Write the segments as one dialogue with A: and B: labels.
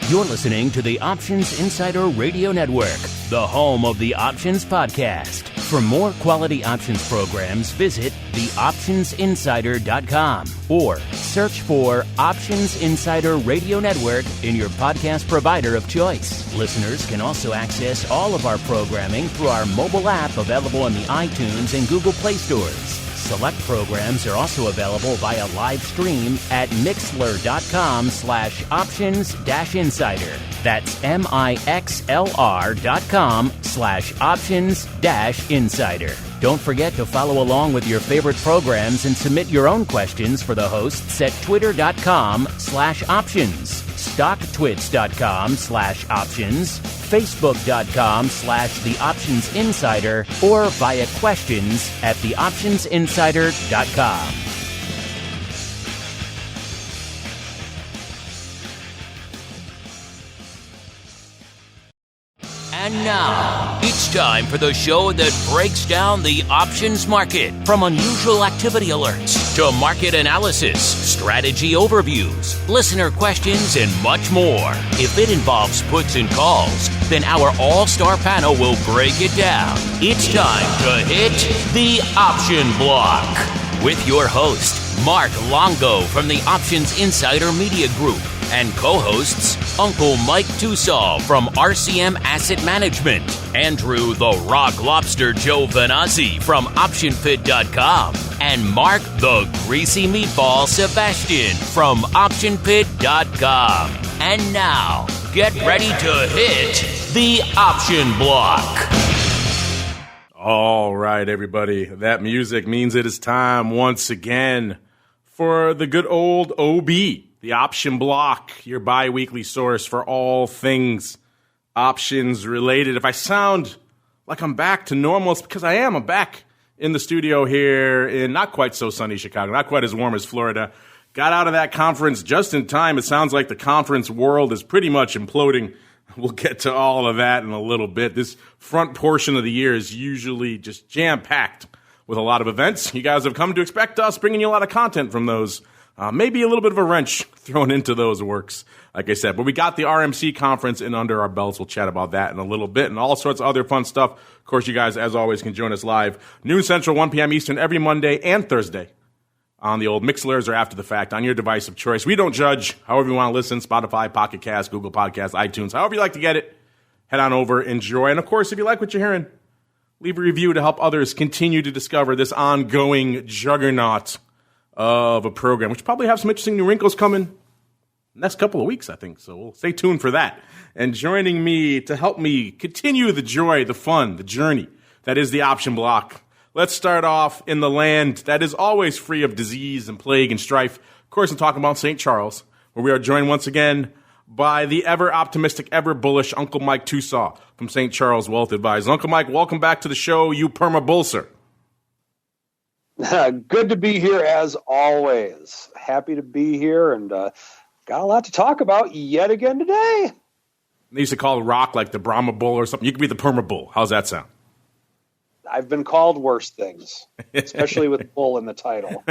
A: You're listening to the Options Insider Radio Network, the home of the Options Podcast. For more quality options programs, visit theoptionsinsider.com or search for Options Insider Radio Network in your podcast provider of choice. Listeners can also access all of our programming through our mobile app available in the iTunes and Google Play stores. Select programs are also available via live stream at mixlr.com/options-insider. That's mixlr.com/options-insider. Don't forget to follow along with your favorite programs and submit your own questions for the hosts at twitter.com/options, stocktwits.com/options, facebook.com/theoptionsinsider, or via questions at theoptionsinsider.com. And now, it's time for the show that breaks down the options market. From unusual activity alerts to market analysis, strategy overviews, listener questions, and much more. If it involves puts and calls, then our all-star panel will break it down. It's time to hit the option block with your host, Mark Longo from the Options Insider Media Group, and co-hosts Uncle Mike TOSAW from RCM Asset Management, Andrew the Rock Lobster GIOVINAZZI from OptionPit.com, and Mark the Greasy Meatball Sebastian from OptionPit.com. And now, get ready to hit the option block.
B: All right, everybody. That music means it is time once again for the good old OB. The Option Block, your bi-weekly source for all things options related. If I sound like I'm back to normal, it's because I am. I'm back in the studio here in not quite so sunny Chicago, not quite as warm as Florida. Got out of that conference just in time. It sounds like the conference world is pretty much imploding. We'll get to all of that in a little bit. This front portion of the year is usually just jam-packed with a lot of events. You guys have come to expect us bringing you a lot of content from those. Maybe a little bit of a wrench thrown into those works, like I said. But we got the RMC conference in under our belts. We'll chat about that in a little bit and all sorts of other fun stuff. Of course, you guys, as always, can join us live noon Central, 1 p.m. Eastern every Monday and Thursday on the old Mixlers or after the fact on your device of choice. We don't judge. However you want to listen, Spotify, Pocket Cast, Google Podcasts, iTunes, however you like to get it, head on over, enjoy. And, of course, if you like what you're hearing, leave a review to help others continue to discover this ongoing juggernaut of a program, which probably have some interesting new wrinkles coming next couple of weeks, I think. So we'll stay tuned for that. And joining me to help me continue the joy, the fun, the journey that is the option block. Let's start off in the land that is always free of disease and plague and strife. Of course, I'm talking about St. Charles, where we are joined once again by the ever optimistic, ever bullish Uncle Mike TOSAW from St. Charles Wealth Advisors. Uncle Mike, welcome back to the show, you perma bull, sir.
C: Good to be here as always. Happy to be here and got a lot to talk about yet again today.
B: They used to call Rock like the Brahma Bull or something. You could be the Perma Bull. How's that sound?
C: I've been called worse things, especially with bull in the title.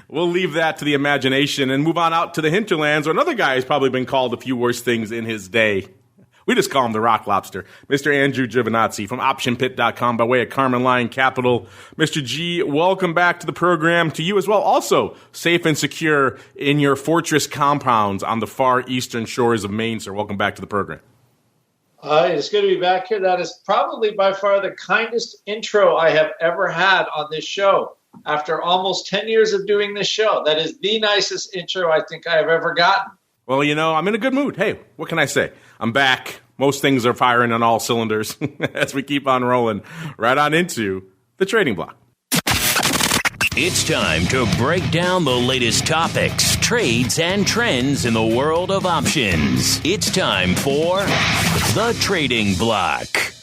B: We'll leave that to the imagination and move on out to the hinterlands, where another guy has probably been called a few worse things in his day. We just call him the Rock Lobster. Mr. Andrew GIOVINAZZI from OptionPit.com by way of Carmen Line Capital. Mr. G, welcome back to the program. To you as well. Also safe and secure in your fortress compounds on the far eastern shores of Maine, sir. Welcome back to the program.
D: It's good to be back here. That is probably by far the kindest intro I have ever had on this show. After almost 10 years of doing this show, that is the nicest intro I think I have ever gotten.
B: Well, you know, I'm in a good mood. Hey, what can I say? I'm back. Most things are firing on all cylinders as we keep on rolling right on into the trading block.
A: It's time to break down the latest topics, trades, and trends in the world of options. It's time for the trading block.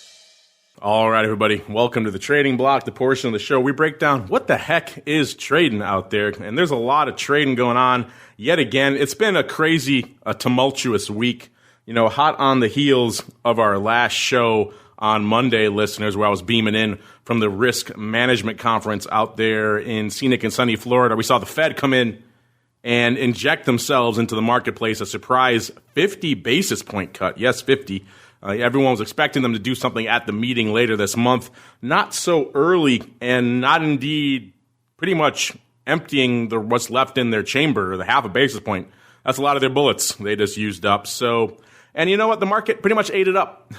B: All right, everybody. Welcome to the trading block, the portion of the show we break down what the heck is trading out there. And there's a lot of trading going on yet again. It's been a crazy, tumultuous week. You know, hot on the heels of our last show on Monday, listeners, where I was beaming in from the Risk Management Conference out there in scenic and sunny Florida. We saw the Fed come in and inject themselves into the marketplace. A surprise 50 basis point cut. Yes, 50. Everyone was expecting them to do something at the meeting later this month. Not so early, and not indeed pretty much emptying what's left in their chamber, the half a basis point. That's a lot of their bullets they just used up. So, and you know what? The market pretty much ate it up.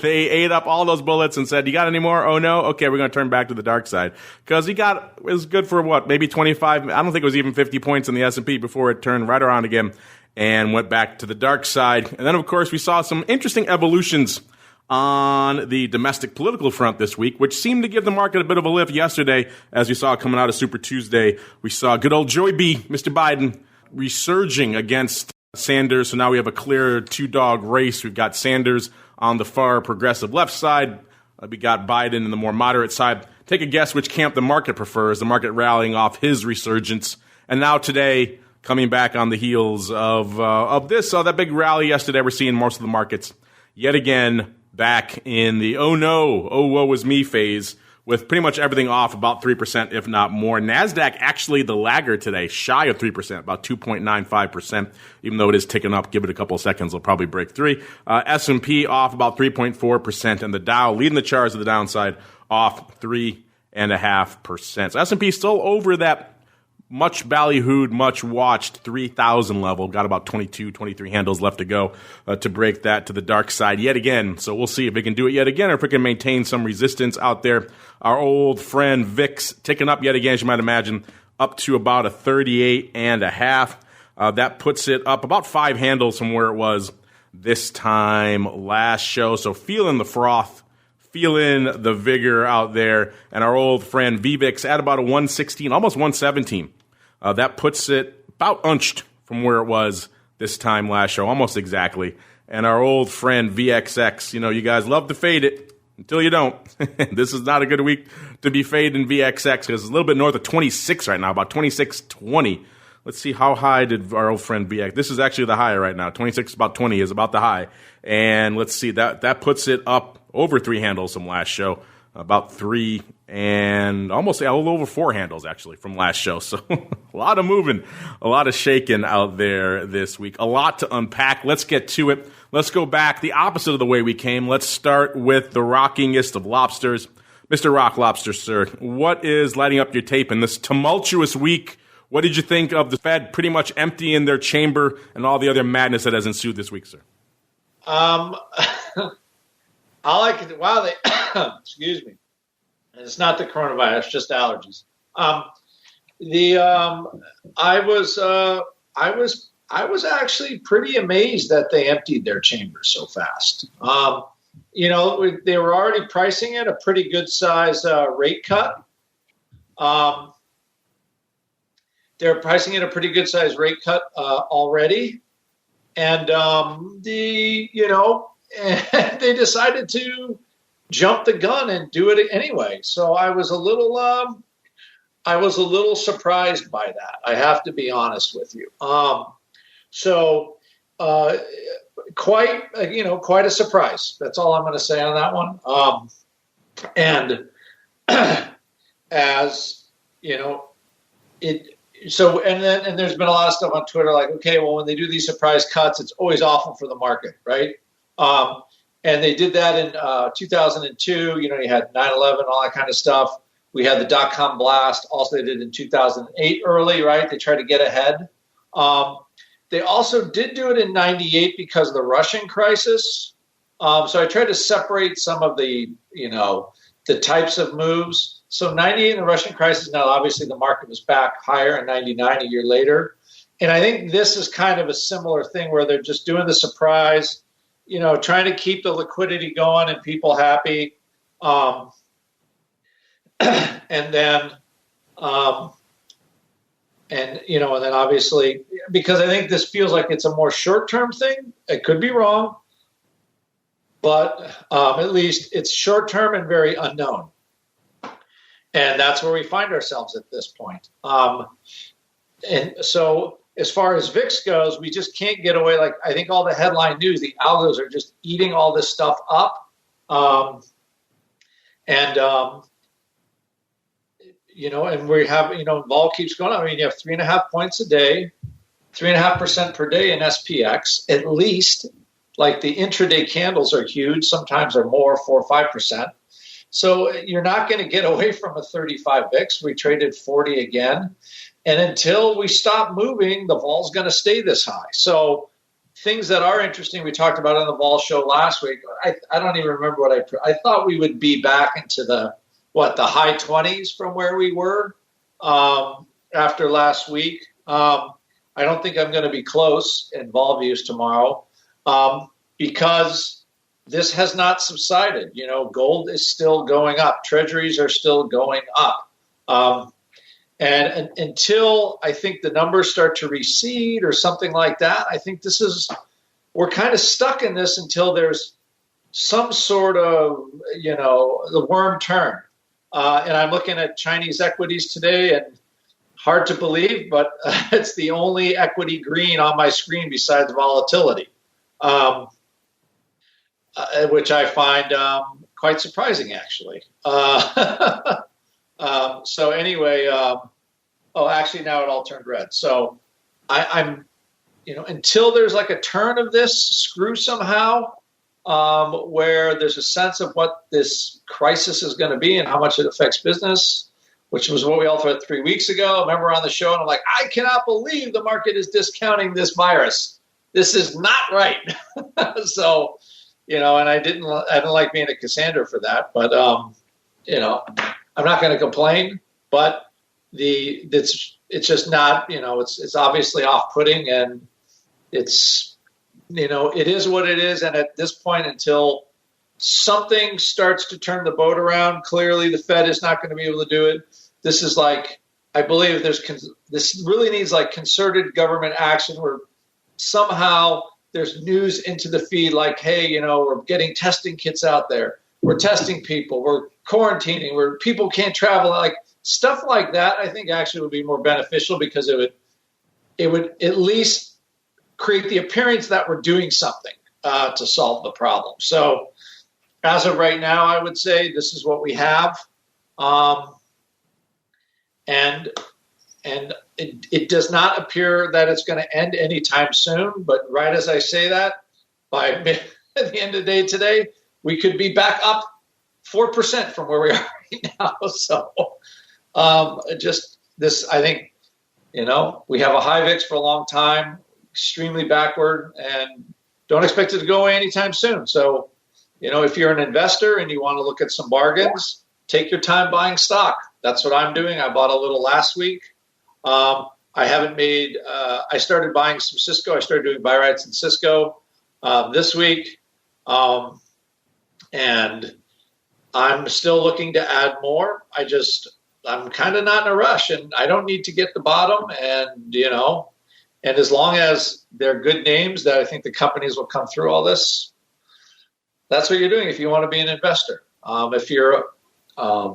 B: They ate up all those bullets and said, you got any more? Oh, no? Okay, we're going to turn back to the dark side. Because it was good for what? Maybe 25? I don't think it was even 50 points in the S&P before it turned right around again and went back to the dark side. And then, of course, we saw some interesting evolutions on the domestic political front this week, which seemed to give the market a bit of a lift yesterday, as we saw coming out of Super Tuesday. We saw good old Joey B, Mr. Biden, resurging against Sanders. So now we have a clear two-dog race. We've got Sanders on the far progressive left side. We got Biden in the more moderate side. Take a guess which camp the market prefers. The market rallying off his resurgence. And now today, coming back on the heels of that big rally yesterday, we're seeing most of the markets yet again back in the oh no, oh woe is me phase, with pretty much everything off about 3%, if not more. NASDAQ actually the laggard today, shy of 3%, about 2.95%, even though it is ticking up. Give it a couple of seconds, it'll probably break 3. S&P off about 3.4%, and the Dow leading the charge to the downside off 3.5%. So S&P still over that much ballyhooed, much watched 3,000 level. Got about 22, 23 handles left to go to break that to the dark side yet again. So we'll see if we can do it yet again or if we can maintain some resistance out there. Our old friend VIX ticking up yet again, as you might imagine, up to about a 38.5. That puts it up about 5 handles from where it was this time last show. So feeling the froth, feeling the vigor out there. And our old friend VVIX at about a 116, almost 117. That puts it about unched from where it was this time last show, almost exactly. And our old friend VXX, you guys love to fade it until you don't. This is not a good week to be fading VXX because it's a little bit north of 26 right now, about 26.20. Let's see, how high did our old friend VX? This is actually the high right now. 26, about 20 is about the high. And let's see, that puts it up over 3 handles from last show, about 3 and almost a little over 4 handles actually from last show. So a lot of moving, a lot of shaking out there this week. A lot to unpack. Let's get to it. Let's go back the opposite of the way we came. Let's start with the rockingest of lobsters. Mr. Rock Lobster, sir, what is lighting up your tape in this tumultuous week? What did you think of the Fed pretty much emptying their chamber and all the other madness that has ensued this week, sir?
D: I like it. Wow, excuse me. It's not the coronavirus, just allergies. I was actually pretty amazed that they emptied their chamber so fast. They were already pricing it a pretty good size rate cut. They're pricing it a pretty good size rate cut already, and they decided to jump the gun and do it anyway. So I was a little surprised by that. I have to be honest with you. Quite a surprise. That's all I'm going to say on that one. And as you know, and there's been a lot of stuff on Twitter like, okay, well, when they do these surprise cuts, it's always awful for the market, right? And they did that in 2002. You had 9/11, all that kind of stuff. We had the dot-com blast. Also, they did in 2008 early, right? They tried to get ahead. They also did do it in 98 because of the Russian crisis. So I tried to separate some of the types of moves. So 98 in the Russian crisis, now obviously the market was back higher in 99 a year later. And I think this is kind of a similar thing where they're just doing the surprise, trying to keep the liquidity going and people happy. And then obviously, because I think this feels like it's a more short-term thing. It could be wrong, but at least it's short-term and very unknown. And that's where we find ourselves at this point. And so as far as VIX goes, we just can't get away. Like, I think all the headline news, the algos are just eating all this stuff up. And we have, vol keeps going on. I mean, you have 3.5 points a day. 3.5% per day in SPX, at least. Like the intraday candles are huge. Sometimes are more, 4 or 5%. So you're not going to get away from a 35 VIX. We traded 40 again. And until we stop moving, the vol's going to stay this high. So things that are interesting, we talked about on the vol show last week. I don't even remember what I thought we would be back into the high 20s from where we were after last week. I don't think I'm going to be close in vol views tomorrow because this has not subsided. You know, gold is still going up. Treasuries are still going up. And until I think the numbers start to recede or something like that, I think we're kind of stuck in this until there's some sort of, the worm turn. And I'm looking at Chinese equities today, and hard to believe, but it's the only equity green on my screen besides volatility. Which I find quite surprising, actually. So anyway, actually now it all turned red. So I'm until there's like a turn of this screw somehow, where there's a sense of what this crisis is going to be and how much it affects business, which was what we all thought 3 weeks ago. I remember on the show, and I'm like, I cannot believe the market is discounting this virus. This is not right. So, and I didn't like being a Cassandra for that, but I'm not going to complain. But it's just not, it's obviously off-putting, and it's, it is what it is. And at this point, until something starts to turn the boat around, clearly the Fed is not going to be able to do it. This is like, I believe this really needs like concerted government action where somehow there's news into the feed like, hey, we're getting testing kits out there. We're testing people. We're quarantining. Where people can't travel. Like stuff like that, I think actually would be more beneficial because it would at least create the appearance that we're doing something to solve the problem. So as of right now, I would say this is what we have. And it does not appear that it's going to end anytime soon. But right as I say that, at the end of the day today, we could be back up 4% from where we are right now. So just this, I think, we have a high VIX for a long time, extremely backward, and don't expect it to go away anytime soon. So, if you're an investor and you want to look at some bargains, take your time buying stock. That's what I'm doing. I bought a little last week. I started buying some Cisco. I started doing buy rights in Cisco this week. And I'm still looking to add more. I'm kind of not in a rush, and I don't need to get the bottom. And, and as long as they're good names that I think the companies will come through all this, that's what you're doing if you want to be an investor. If you're a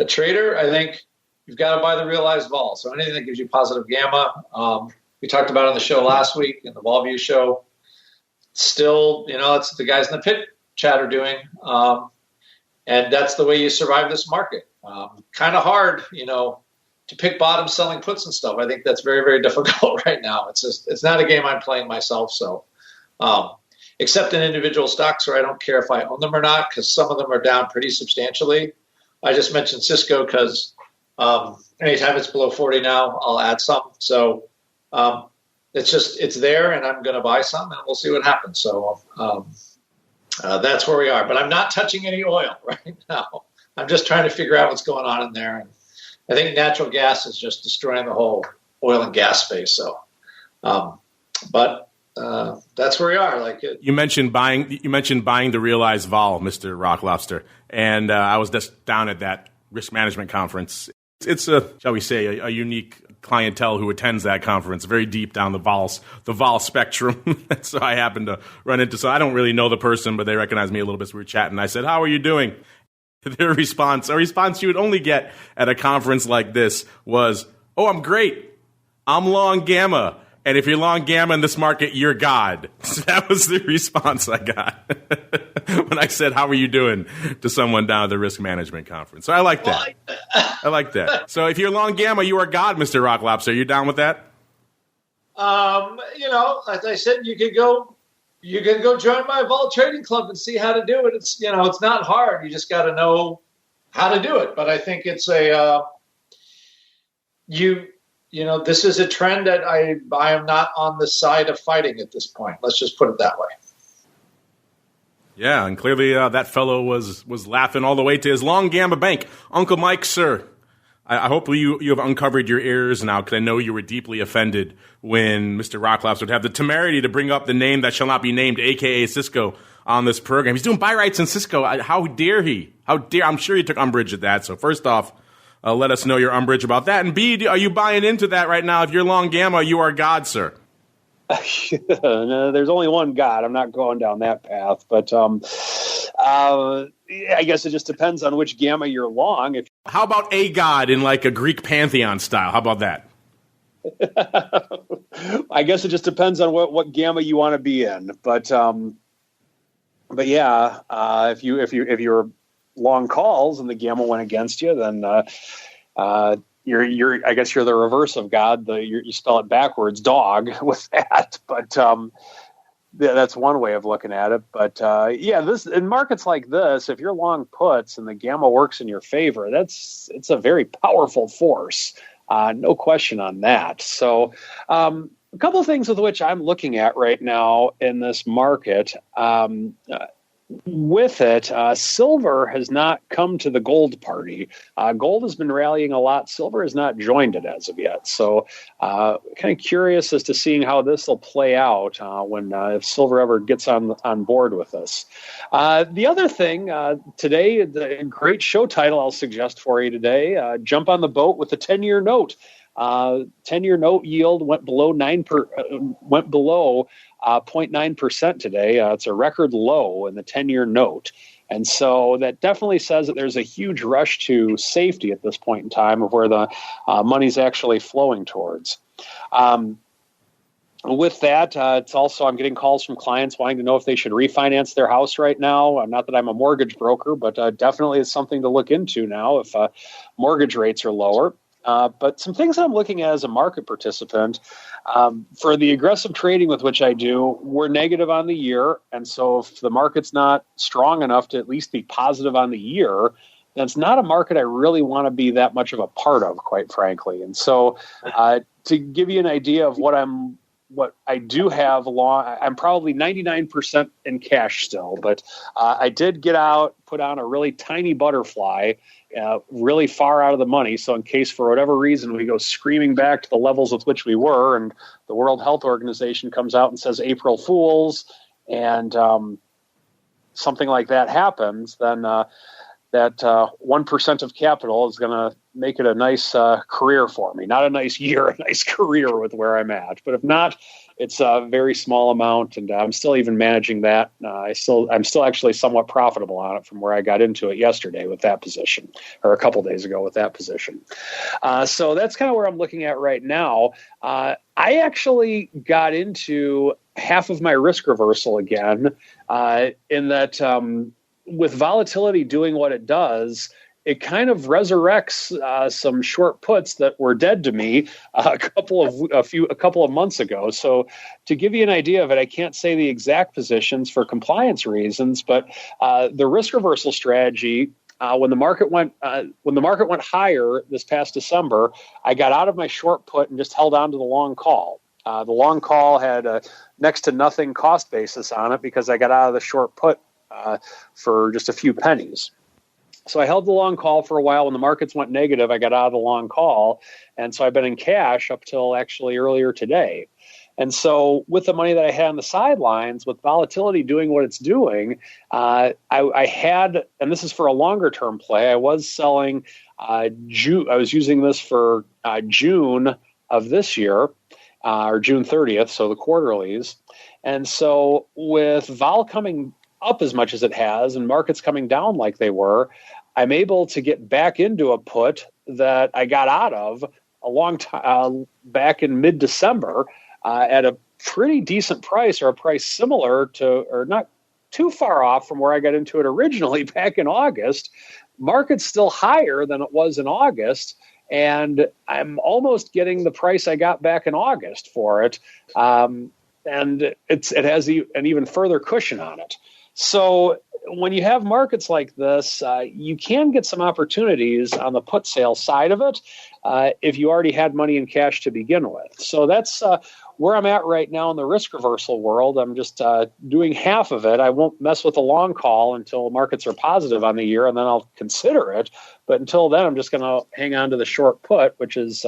D: trader, I think you've got to buy the realized vol. So anything that gives you positive gamma, we talked about on the show last week in the Vol View show. Still, it's the guys in the pit chat are doing, and that's the way you survive this market. Kind of hard, to pick bottom selling puts and stuff. I think that's very, very difficult right now. It's not a game I'm playing myself. So, except in individual stocks where I don't care if I own them or not, because some of them are down pretty substantially. I just mentioned Cisco because anytime it's below 40 now, I'll add some. So it's there, and I'm going to buy some, and we'll see what happens. So that's where we are. But I'm not touching any oil right now. I'm just trying to figure out what's going on in there. And I think natural gas is just destroying the whole oil and gas space. So, but that's where we are.
B: You mentioned buying the realized vol, Mr. Rock Lobster, and I was just down at that risk management conference. It's shall we say, a unique clientele who attends that conference, very deep down the vol spectrum. So I happened to run into. So I don't really know the person, but they recognized me a little bit. So we were chatting. I said, "How are you doing?" Their response, a response you would only get at a conference like this, was, "Oh, I'm great. I'm long gamma. And if you're long gamma in this market, you're God." So that was the response I got when I said, "How are you doing?" to someone down at the risk management conference. So I like that. I like that. So if you're long gamma, you are God, Mr. Rock Lobster. Are you down with that?
D: As I said, you can go join my Vol Trading Club and see how to do it. It's not hard. You just got to know how to do it. But I think it's this is a trend that I am not on the side of fighting at this point. Let's just put it that way.
B: Yeah, and clearly that fellow was laughing all the way to his long Gamba Bank. Uncle Mike, sir, I hope you have uncovered your ears now, because I know you were deeply offended when Mr. Rocklaps would have the temerity to bring up the name that shall not be named, a.k.a. Cisco, on this program. He's doing buy rights in Cisco. How dare he? How dare? I'm sure he took umbrage at that. So first off, let us know your umbrage about that. And B, are you buying into that right now? If you're long Gamma, you are God, sir.
C: No, there's only one God. I'm not going down that path. But I guess it just depends on which Gamma you're long.
B: How about a God in like a Greek pantheon style? How about that?
C: I guess it just depends on what Gamma you want to be in. But yeah, if you're long calls and the Gamma went against you, then you're I guess you're the reverse of God. You spell it backwards, dog, with that. But that's one way of looking at it. But this in markets like this, if you're long puts and the Gamma works in your favor, it's a very powerful force. No question on that. So a couple of things with which I'm looking at right now in this market. With it, silver has not come to the gold party. Gold has been rallying a lot. Silver has not joined it as of yet. So kind of curious as to seeing how this will play out when if silver ever gets on board with us. The other thing today, the great show title I'll suggest for you today, jump on the boat with the 10-year note. 10-year note yield went below 0.9% today. It's a record low in the 10-year note. And so that definitely says that there's a huge rush to safety at this point in time of where the money's actually flowing towards. With that, it's also I'm getting calls from clients wanting to know if they should refinance their house right now. Not that I'm a mortgage broker, but definitely it's something to look into now if mortgage rates are lower. But some things I'm looking at as a market participant, for the aggressive trading with which I do, we're negative on the year. And so if the market's not strong enough to at least be positive on the year, then it's not a market I really want to be that much of a part of, quite frankly. And so to give you an idea of what I do have I'm probably 99% in cash still, but I did put on a really tiny butterfly, really far out of the money. So in case for whatever reason we go screaming back to the levels with which we were, and the World Health Organization comes out and says April Fools, and something like that happens, then that 1% of capital is going to make it a nice career for me. Not a nice year, a nice career with where I'm at. But if not, it's a very small amount, and I'm still even managing that. I'm still actually somewhat profitable on it from where I got into it yesterday with that position, or a couple days ago with that position. So that's kind of where I'm looking at right now. I actually got into half of my risk reversal again, in that with volatility doing what it does, it kind of resurrects some short puts that were dead to me a couple of months ago. So to give you an idea of it, I can't say the exact positions for compliance reasons, but the risk reversal strategy, when the market went higher this past December, I got out of my short put and just held on to the long call. The long call had a next to nothing cost basis on it because I got out of the short put for just a few pennies. So I held the long call for a while. When the markets went negative, I got out of the long call. And so I've been in cash up till actually earlier today. And so with the money that I had on the sidelines, with volatility doing what it's doing, I had, and this is for a longer term play, I was selling June. I was using this for June of this year, or June 30th, so the quarterlies. And so with vol coming up as much as it has and markets coming down like they were, I'm able to get back into a put that I got out of a long time back in mid-December at a pretty decent price, or a price similar to, or not too far off from where I got into it originally back in August. Market's still higher than it was in August, and I'm almost getting the price I got back in August for it. And it has an even further cushion on it. So when you have markets like this, you can get some opportunities on the put sale side of it if you already had money in cash to begin with. So that's where I'm at right now in the risk reversal world. I'm just doing half of it. I won't mess with the long call until markets are positive on the year, and then I'll consider it. But until then, I'm just going to hang on to the short put, which is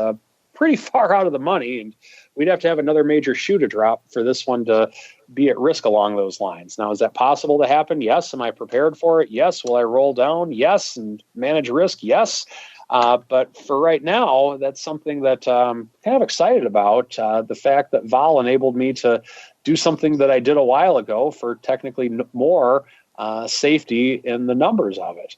C: pretty far out of the money. And we'd have to have another major shoe to drop for this one to be at risk along those lines. Now, is that possible to happen? Yes. Am I prepared for it? Yes. Will I roll down? Yes. And manage risk? Yes. But for right now, that's something that I'm kind of excited about. The fact that vol enabled me to do something that I did a while ago for technically more safety in the numbers of it.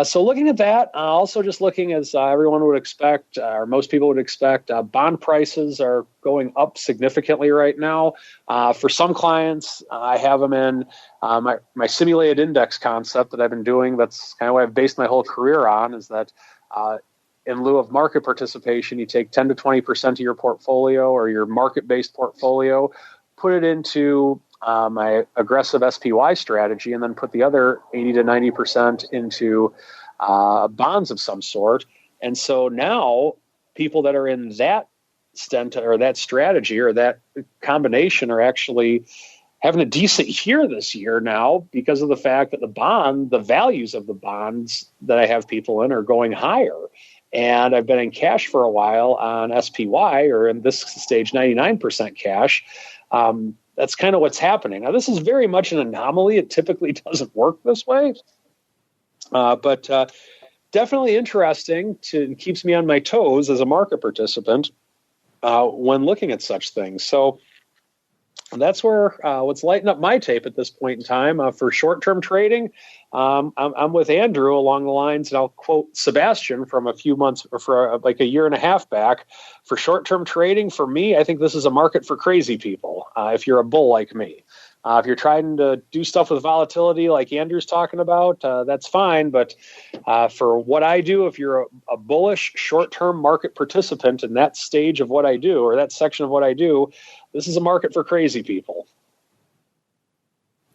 C: So looking at that, also just looking as everyone would expect, or most people would expect, bond prices are going up significantly right now. For some clients, I have them in my simulated index concept that I've been doing. That's kind of what I've based my whole career on, is that in lieu of market participation, you take 10 to 20% of your portfolio or your market-based portfolio, put it into my aggressive SPY strategy, and then put the other 80 to 90% into bonds of some sort. And so now people that are in that stent or that strategy or that combination are actually having a decent year this year now because of the fact that the values of the bonds that I have people in are going higher. And I've been in cash for a while on SPY, or in this stage, 99% cash. That's kind of what's happening. Now, this is very much an anomaly. It typically doesn't work this way. But definitely interesting and keeps me on my toes as a market participant when looking at such things. So that's where what's lighting up my tape at this point in time. For short-term trading, I'm with Andrew along the lines, and I'll quote Sebastian from a few months, or for like a year and a half back. For short-term trading, for me, I think this is a market for crazy people, if you're a bull like me. If you're trying to do stuff with volatility like Andrew's talking about, that's fine. But for what I do, if you're a bullish short-term market participant in that stage of what I do, or that section of what I do, this is a market for crazy people.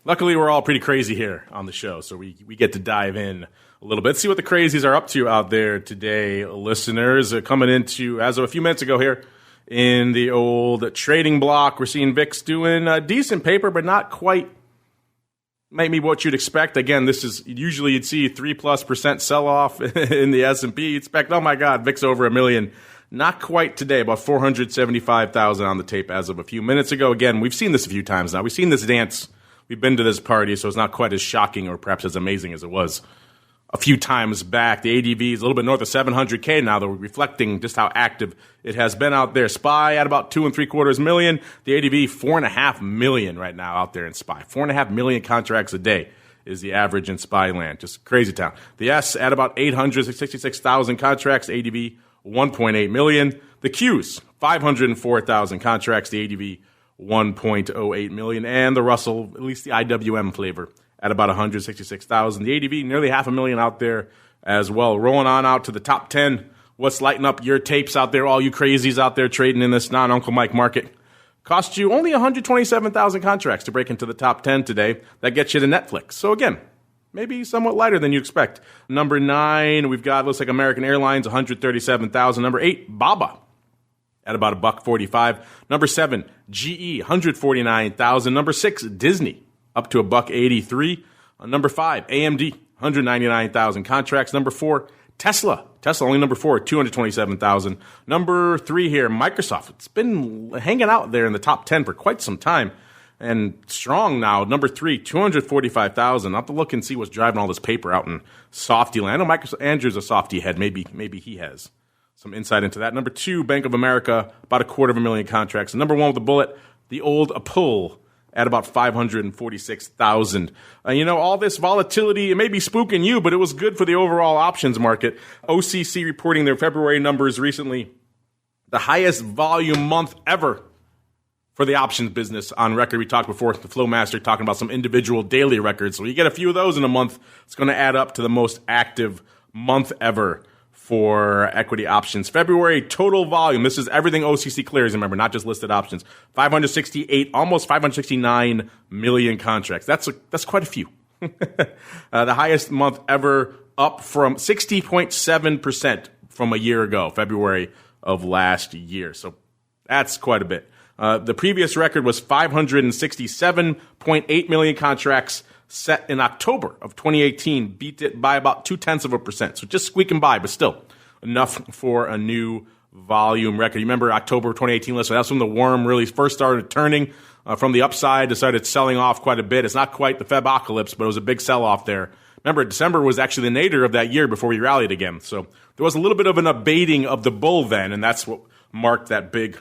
B: Luckily, we're all pretty crazy here on the show, so we get to dive in a little bit, see what the crazies are up to out there today. Listeners, coming into, as of a few minutes ago here, in the old trading block, we're seeing VIX doing a decent paper, but not quite maybe what you'd expect. Again, this is usually you'd see 3+% sell-off in the S&P. You'd expect, oh my God, VIX over 1 million. Not quite today, about 475,000 on the tape as of a few minutes ago. Again, we've seen this a few times now. We've seen this dance. We've been to this party, so it's not quite as shocking or perhaps as amazing as it was a few times back. The ADV is a little bit north of 700K now, though, reflecting just how active it has been out there. SPY at about 2.75 million. The ADV, 4.5 million right now out there in SPY. 4.5 million contracts a day is the average in SPY land. Just crazy town. The S at about 866,000 contracts. ADV, 1.8 million. The Qs, 504,000 contracts. The ADV, 1.08 million. And the Russell, at least the IWM flavor, at about 166,000. The ADV, nearly 500,000 out there as well. Rolling on out to the top 10. What's lighting up your tapes out there, all you crazies out there trading in this non-Uncle Mike market? Cost you only 127,000 contracts to break into the top 10 today. That gets you to Netflix. So again, maybe somewhat lighter than you expect. Number 9, we've got, looks like American Airlines, 137,000. Number 8, Baba, at about $1.45. Number 7, GE, 149,000. Number 6, Disney, up to $1.83. Number 5, AMD, 199,000 contracts. Number 4, Tesla only number 4, 227,000. Number 3 here, Microsoft. It's been hanging out there in the top 10 for quite some time and strong now. Number 3, 245,000. I'll have to look and see what's driving all this paper out in softy land. I know Microsoft, Andrew's a softy head. Maybe he has some insight into that. Number 2, Bank of America, about 250,000 contracts. And number 1 with a bullet, the old Apple, at about 546,000. All this volatility, it may be spooking you, but it was good for the overall options market. OCC reporting their February numbers recently, the highest volume month ever for the options business on record. We talked before, the Flowmaster talking about some individual daily records. So you get a few of those in a month, it's going to add up to the most active month ever for equity options. February total volume. This is everything OCC clears, remember, not just listed options. 568, almost 569 million contracts. That's quite a few. The highest month ever, up from 60.7% from a year ago, February of last year. So that's quite a bit. The previous record was 567.8 million contracts set in October of 2018, beat it by about 0.2%. So just squeaking by, but still enough for a new volume record. You remember October of 2018, listen, that's when the worm really first started turning from the upside, decided selling off quite a bit. It's not quite the Febocalypse, but it was a big sell-off there. Remember, December was actually the nadir of that year before we rallied again. So there was a little bit of an abating of the bull then, and that's what marked that big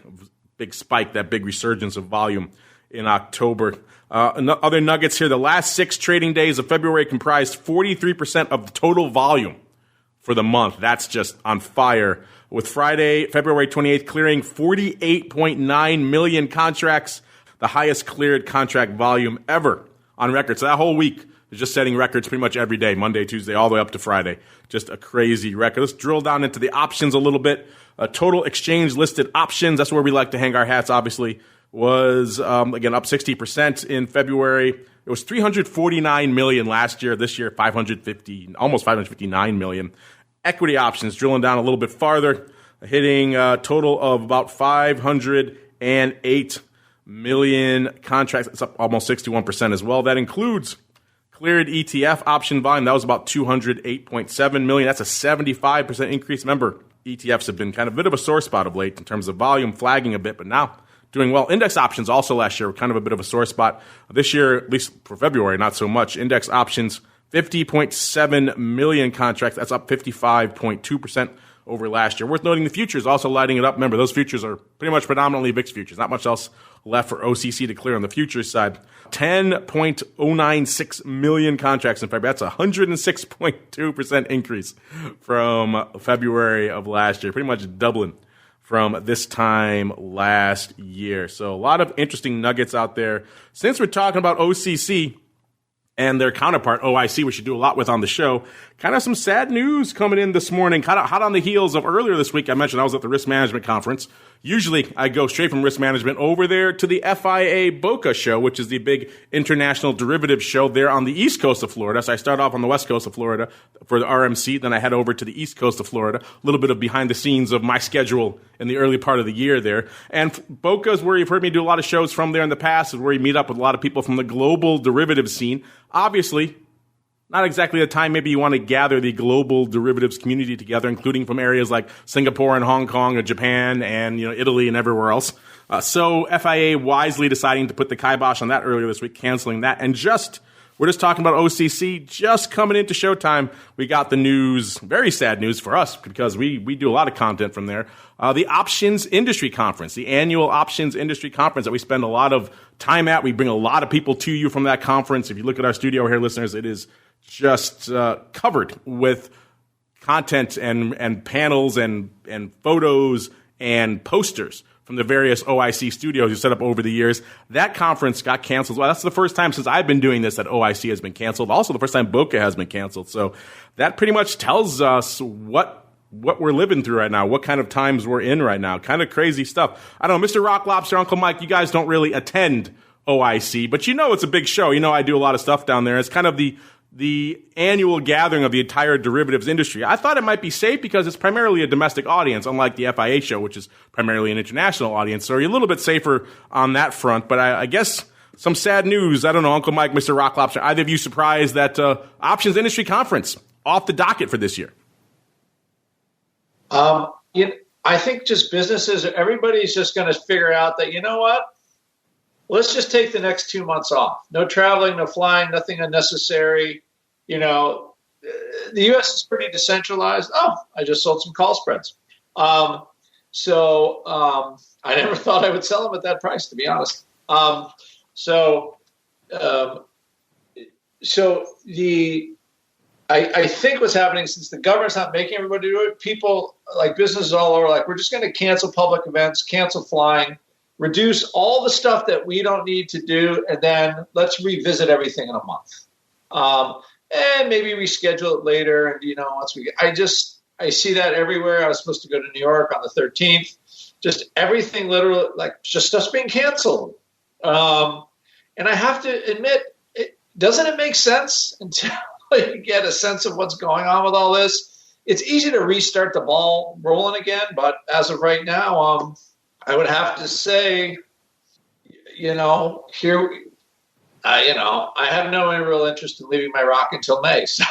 B: spike, that big resurgence of volume in October. Other nuggets here, the last 6 trading days of February comprised 43% of the total volume for the month. That's just on fire. With Friday, February 28th, clearing 48.9 million contracts, the highest cleared contract volume ever on record. So that whole week is just setting records pretty much every day, Monday, Tuesday, all the way up to Friday. Just a crazy record. Let's drill down into the options a little bit. Total exchange listed options, that's where we like to hang our hats, obviously, was, again, up 60% in February. It was 349 million last year. This year, almost 559 million. Equity options, drilling down a little bit farther, hitting a total of about 508 million contracts. It's up almost 61% as well. That includes cleared ETF option volume. That was about 208.7 million. That's a 75% increase. Remember, ETFs have been kind of a bit of a sore spot of late in terms of volume, flagging a bit, but now doing well. Index options also last year were kind of a bit of a sore spot. This year, at least for February, not so much. Index options, 50.7 million contracts. That's up 55.2% over last year. Worth noting, the futures also lighting it up. Remember, those futures are pretty much predominantly VIX futures. Not much else left for OCC to clear on the futures side. 10.096 million contracts in February. That's a 106.2% increase from February of last year. Pretty much doubling from this time last year. So a lot of interesting nuggets out there. Since we're talking about OCC and their counterpart, OIC, which you do a lot with on the show, kind of some sad news coming in this morning, kind of hot on the heels of earlier this week. I mentioned I was at the Risk Management Conference. Usually I go straight from Risk Management over there to the FIA Boca show, which is the big international derivative show there on the east coast of Florida. So I start off on the west coast of Florida for the RMC, then I head over to the east coast of Florida. A little bit of behind the scenes of my schedule in the early part of the year there. And Boca is where you've heard me do a lot of shows from there in the past, is where you meet up with a lot of people from the global derivative scene. Obviously, not exactly the time maybe you want to gather the global derivatives community together, including from areas like Singapore and Hong Kong and Japan and Italy and everywhere else. So FIA wisely deciding to put the kibosh on that earlier this week, canceling that. And we're just talking about OCC, just coming into showtime, we got the news, very sad news for us because we do a lot of content from there. The Options Industry Conference, the annual Options Industry Conference that we spend a lot of time at. We bring a lot of people to you from that conference. If you look at our studio here, listeners, it is just covered with content and panels and photos and posters from the various OIC studios you set up over the years. That conference got canceled. Well, that's the first time since I've been doing this that OIC has been canceled. Also, the first time Boca has been canceled. So that pretty much tells us what we're living through right now, what kind of times we're in right now. Kind of crazy stuff. I don't know, Mr. Rock Lobster, Uncle Mike, you guys don't really attend OIC, but it's a big show. I do a lot of stuff down there. It's kind of the annual gathering of the entire derivatives industry. I thought it might be safe because it's primarily a domestic audience, unlike the FIA show, which is primarily an international audience. So you're a little bit safer on that front. But I guess some sad news. I don't know, Uncle Mike, Mr. Rock Lobster, either of you surprised that Options Industry Conference off the docket for this year?
D: I think just businesses, everybody's just going to figure out that, let's just take the next 2 months off. No traveling, no flying, nothing unnecessary. The U.S. is pretty decentralized. Oh, I just sold some call spreads. So I never thought I would sell them at that price, to be honest. I think what's happening, since the government's not making everybody do it, people like businesses all over, like, we're just going to cancel public events, cancel flying, reduce all the stuff that we don't need to do, and then let's revisit everything in a month. And maybe reschedule it later. And, once I see that everywhere. I was supposed to go to New York on the 13th. Just everything literally, like, just being canceled. And I have to admit, doesn't it make sense until you get a sense of what's going on with all this? It's easy to restart the ball rolling again, but as of right now, I would have to say, I have no real interest in leaving my rock until May. So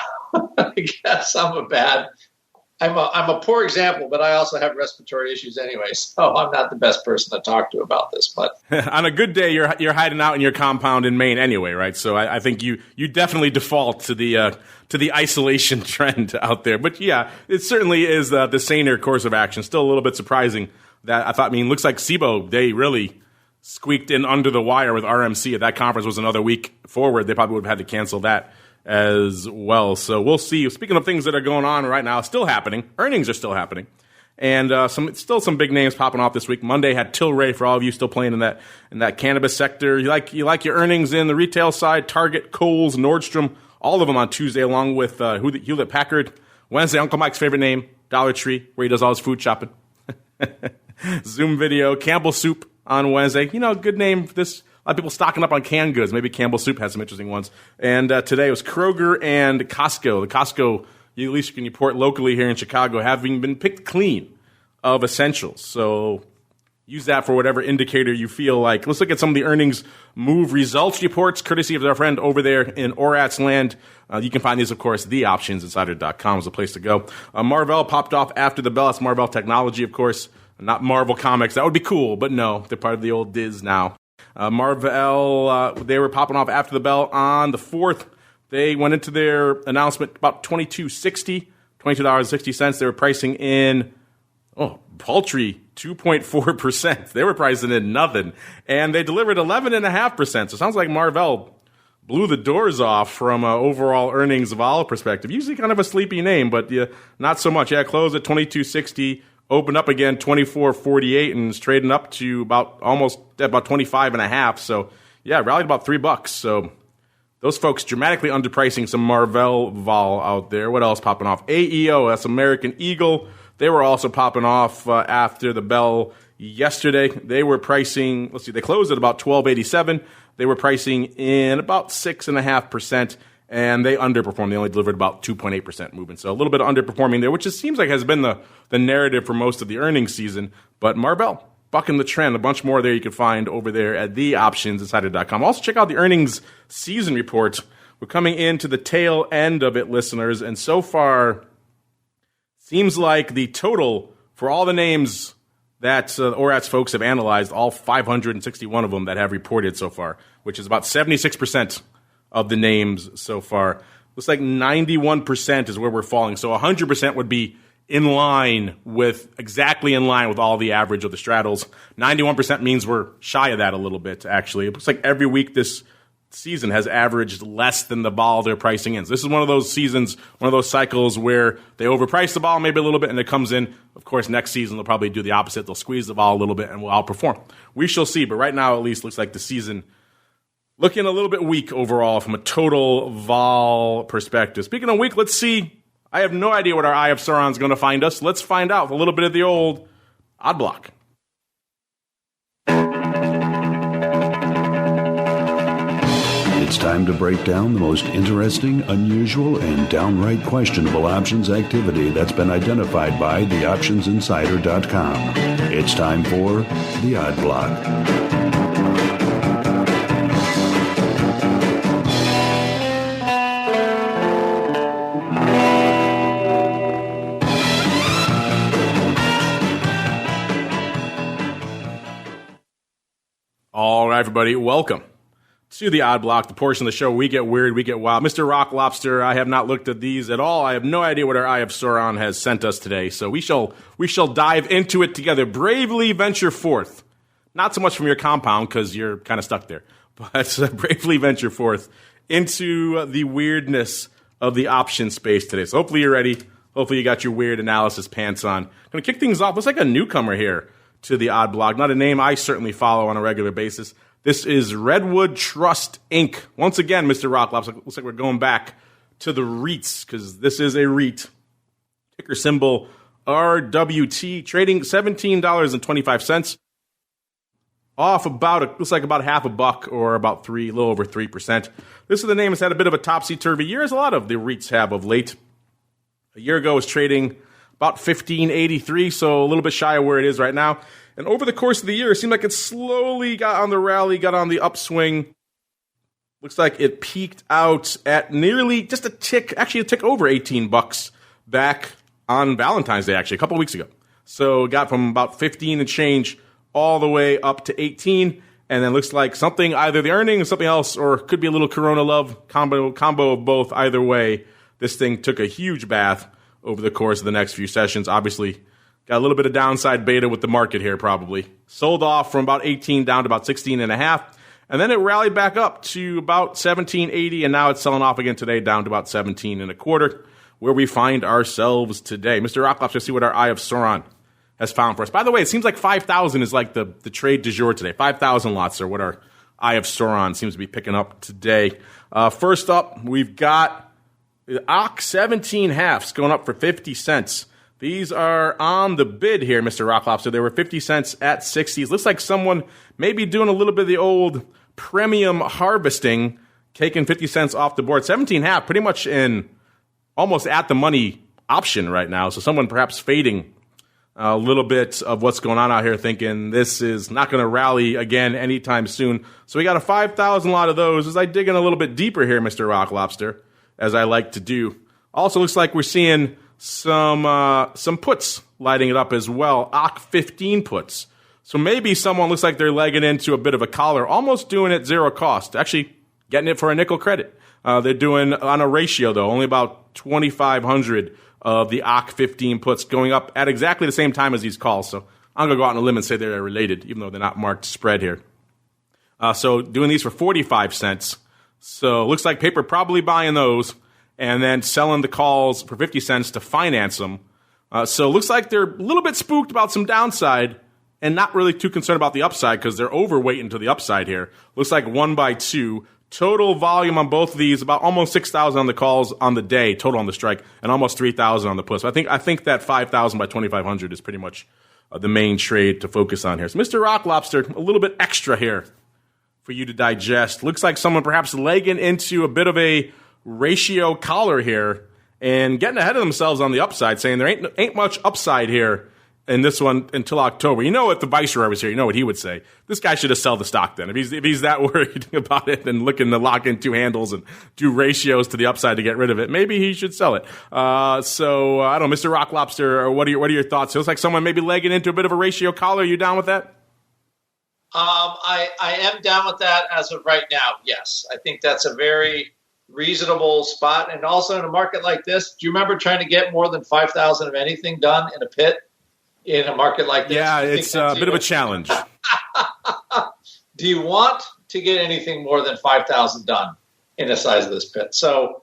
D: I guess I'm a poor example, but I also have respiratory issues anyway, so I'm not the best person to talk to about this. But
B: on a good day, you're hiding out in your compound in Maine anyway, right? So I think you definitely default to the isolation trend out there. But yeah, it certainly is the saner course of action. Still a little bit surprising that I thought. I mean, looks like SIBO, they really squeaked in under the wire with RMC. If that conference was another week forward, they probably would have had to cancel that as well. So we'll see. Speaking of things that are going on right now, still happening, earnings are still happening. And some big names popping off this week. Monday had Tilray, for all of you still playing in that cannabis sector. You like your earnings in the retail side, Target, Kohl's, Nordstrom, all of them on Tuesday, along with Hewlett Packard. Wednesday, Uncle Mike's favorite name, Dollar Tree, where he does all his food shopping. Zoom Video, Campbell Soup on Wednesday. Good name for this. A lot of people stocking up on canned goods. Maybe Campbell Soup has some interesting ones. And today it was Kroger and Costco. The Costco, at least you can report locally here in Chicago, having been picked clean of essentials. So use that for whatever indicator you feel like. Let's look at some of the earnings move results reports, courtesy of our friend over there in Orat's land. You can find these, of course, theoptionsinsider.com is the place to go. Marvell popped off after the bell. That's Marvell Technology, of course, not Marvel Comics. That would be cool, but no, they're part of the old Diz now. Marvell, they were popping off after the bell on the 4th. They went into their announcement about $22.60. They were pricing in, paltry 2.4%. They were pricing in nothing. And they delivered 11.5%. So it sounds like Marvell blew the doors off from an overall earnings vol perspective. Usually kind of a sleepy name, but not so much. Yeah, closed at $22.60. Opened up again $24.48 and is trading up to about 25.5. So yeah, rallied about $3. So those folks dramatically underpricing some Marvell vol out there. What else popping off? AEO, that's American Eagle. They were also popping off after the bell yesterday. They were pricing. They closed at about $12.87. They were pricing in about 6.5%. And they underperformed. They only delivered about 2.8% movement. So a little bit of underperforming there, which just seems like has been the narrative for most of the earnings season. But Marvell, bucking the trend. A bunch more there you can find over there at theoptionsinsider.com. Also check out the earnings season report. We're coming into the tail end of it, listeners. And so far, seems like the total for all the names that Orat's folks have analyzed, all 561 of them that have reported so far, which is about 76% of the names so far. Looks like 91% is where we're falling. So 100% would be exactly in line with all the average of the straddles. 91% means we're shy of that a little bit, actually. It looks like every week this season has averaged less than the vol they're pricing in. So this is one of those seasons, one of those cycles where they overprice the vol maybe a little bit and it comes in. Of course, next season they'll probably do the opposite. They'll squeeze the vol a little bit and we'll outperform. We shall see. But right now, at least, looks like the season looking a little bit weak overall from a total vol perspective. Speaking of weak, let's see. I have no idea what our Eye of Sauron is going to find us. Let's find out a little bit of the old odd block.
E: It's time to break down the most interesting, unusual, and downright questionable options activity that's been identified by theoptionsinsider.com. It's time for the Odd Block.
B: All right, everybody, welcome to the Odd Block, the portion of the show where we get weird, we get wild. Mr. Rock Lobster, I have not looked at these at all. I have no idea what our Eye of Sauron has sent us today, so we shall dive into it together. Bravely venture forth. Not so much from your compound, because you're kind of stuck there, but bravely venture forth into the weirdness of the option space today. So hopefully you're ready. Hopefully you got your weird analysis pants on. Going to kick things off. Looks like a newcomer here to the Odd Block. Not a name I certainly follow on a regular basis. This is Redwood Trust, Inc. Once again, Mr. Rock Lobster, looks like we're going back to the REITs, because this is a REIT. ticker symbol RWT, trading $17.25. Off looks like about half a buck or about a little over 3%. This is the name that's had a bit of a topsy-turvy year, as a lot of the REITs have of late. A year ago, it was trading about $15.83, so a little bit shy of where it is right now. And over the course of the year, it seemed like it slowly got on the rally, got on the upswing. Looks like it peaked out at nearly just a tick over $18 back on Valentine's Day, actually, a couple of weeks ago. So it got from about 15 and change all the way up to 18, and then looks like something, either the earnings or something else, or could be a little Corona love, combo of both. Either way, this thing took a huge bath over the course of the next few sessions. Obviously, got a little bit of downside beta with the market here, probably. Sold off from about 18 down to about 16.5, and then it rallied back up to about 17.80, and now it's selling off again today, down to about 17.25, where we find ourselves today. Mr. Rocklopster, see what our Eye of Sauron has found for us. By the way, it seems like 5,000 is like the trade du jour today. 5,000 lots are what our Eye of Sauron seems to be picking up today. First up, we've got the OC 17 halves going up for 50 cents. These are on the bid here, Mr. Rocklopster. They were 50 cents at 60s. Looks like someone may be doing a little bit of the old premium harvesting, taking 50 cents off the board. 17 half, pretty much in almost at the money option right now. So someone perhaps fading a little bit of what's going on out here, thinking this is not going to rally again anytime soon. So we got a 5,000 lot of those. As I dig in a little bit deeper here, Mr. Rocklobster, as I like to do. Also looks like we're seeing some puts lighting it up as well. OC 15 puts. So maybe someone looks like they're legging into a bit of a collar, almost doing it zero cost. Actually getting it for a nickel credit. They're doing on a ratio, though, only about 2,500 of the OC 15 puts going up at exactly the same time as these calls. So I'm going to go out on a limb and say they're related, even though they're not marked spread here. So doing these for 45 cents. So looks like paper probably buying those and then selling the calls for 50 cents to finance them. So looks like they're a little bit spooked about some downside and not really too concerned about the upside because they're overweighting to the upside here. Looks like 1 by 2. Total volume on both of these, about almost 6,000 on the calls on the day, total on the strike, and almost 3,000 on the puts. So I think that 5,000 by 2,500 is pretty much the main trade to focus on here. So Mr. Rocklobster, a little bit extra here for you to digest. Looks like someone perhaps legging into a bit of a ratio collar here and getting ahead of themselves on the upside, saying there ain't much upside here in this one until October. You know, if the Viceroy was here, you know what he would say. This guy should have sold the stock then. If he's that worried about it and looking to lock in two handles and do ratios to the upside to get rid of it, maybe he should sell it. So I don't know, Mr. Rocklobster, what are your thoughts? It looks like someone maybe legging into a bit of a ratio collar. Are you down with that?
D: I am down with that as of right now. Yes, I think that's a very reasonable spot. And also in a market like this, do you remember trying to get more than 5,000 of anything done in a pit? In a market like this?
B: Yeah, it's a bit of a challenge.
D: Do you want to get anything more than 5,000 done in the size of this pit? So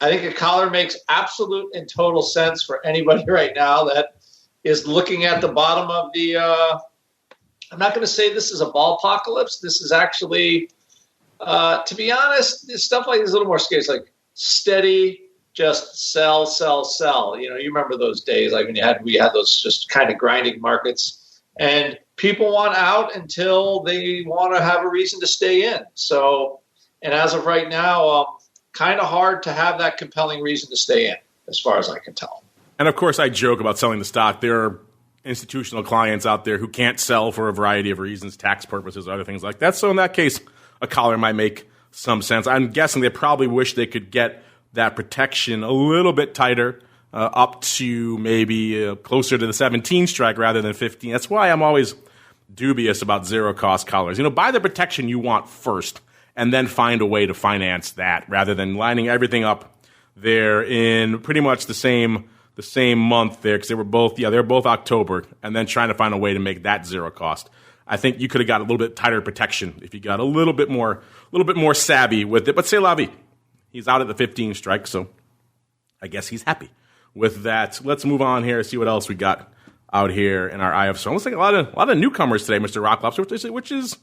D: I think a collar makes absolute and total sense for anybody right now that is looking at the bottom of the I'm not going to say this is a ball apocalypse. This is actually, to be honest, stuff like this is a little more scary. It's like steady, just sell, sell, sell. You know, you remember those days, like when we had those just kind of grinding markets, and people want out until they want to have a reason to stay in. So, and as of right now, kind of hard to have that compelling reason to stay in, as far as I can tell.
B: And of course, I joke about selling the stock. There are institutional clients out there who can't sell for a variety of reasons, tax purposes, other things like that. So in that case, a collar might make some sense. I'm guessing they probably wish they could get that protection a little bit tighter, up to maybe closer to the 17 strike rather than 15. That's why I'm always dubious about zero-cost collars. You know, buy the protection you want first and then find a way to finance that rather than lining everything up there in pretty much the same month there, because they were both October, and then trying to find a way to make that zero cost. I think you could have got a little bit tighter protection if you got a little bit more savvy with it. But c'est la vie. He's out at the 15 strike, so I guess he's happy with that. Let's move on here, see what else we got out here in our IF. So it looks like a lot of newcomers today, Mr. Rocklobster, which is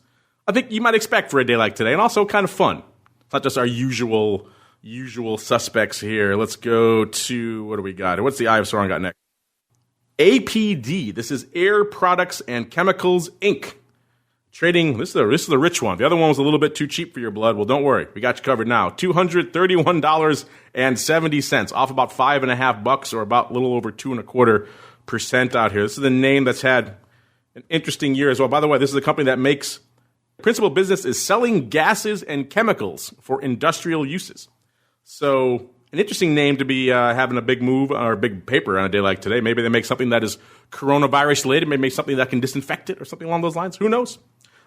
B: I think you might expect for a day like today, and also kind of fun. It's not just our usual usual suspects here. Let's go to, what do we got? What's the Eye of Sauron got next? APD. This is Air Products and Chemicals, Inc. Trading, this is the rich one. The other one was a little bit too cheap for your blood. Well, don't worry. We got you covered now. $231.70, off about $5.50 or about a little over 2.25% out here. This is a name that's had an interesting year as well. By the way, this is a company that makes, principal business is selling gases and chemicals for industrial uses. So an interesting name to be having a big move or a big paper on a day like today. Maybe they make something that is coronavirus related. Maybe make something that can disinfect it or something along those lines. Who knows?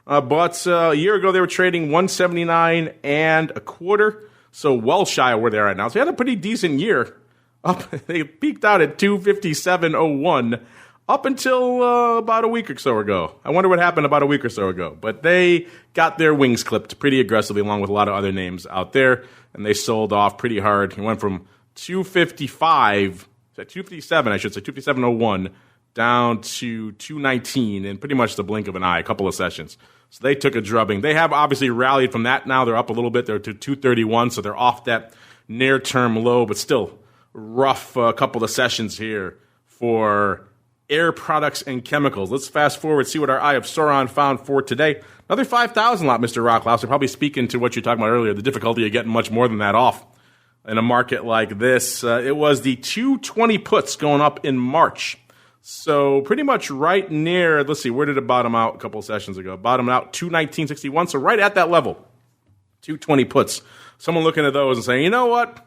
B: But a year ago, they were trading $179.25, so well shy of where they are right now. So they had a pretty decent year. They peaked out at $257.01 up until about a week or so ago. I wonder what happened about a week or so ago. But they got their wings clipped pretty aggressively, along with a lot of other names out there, and they sold off pretty hard. It went from 257, I should say, 257.01, down to 219 in pretty much the blink of an eye, a couple of sessions. So they took a drubbing. They have obviously rallied from that now. They're up a little bit. They're to 231, so they're off that near-term low, but still rough couple of sessions here for Air Products and Chemicals. Let's fast forward, see what our Eye of Sauron found for today. Another 5,000 lot, Mr. Rocklaus. Probably speaking to what you're talking about earlier, the difficulty of getting much more than that off in a market like this. It was the 220 puts going up in March. So pretty much right near, let's see, where did it bottom out a couple of sessions ago? Bottomed out 219.61, so right at that level, 220 puts. Someone looking at those and saying, you know what?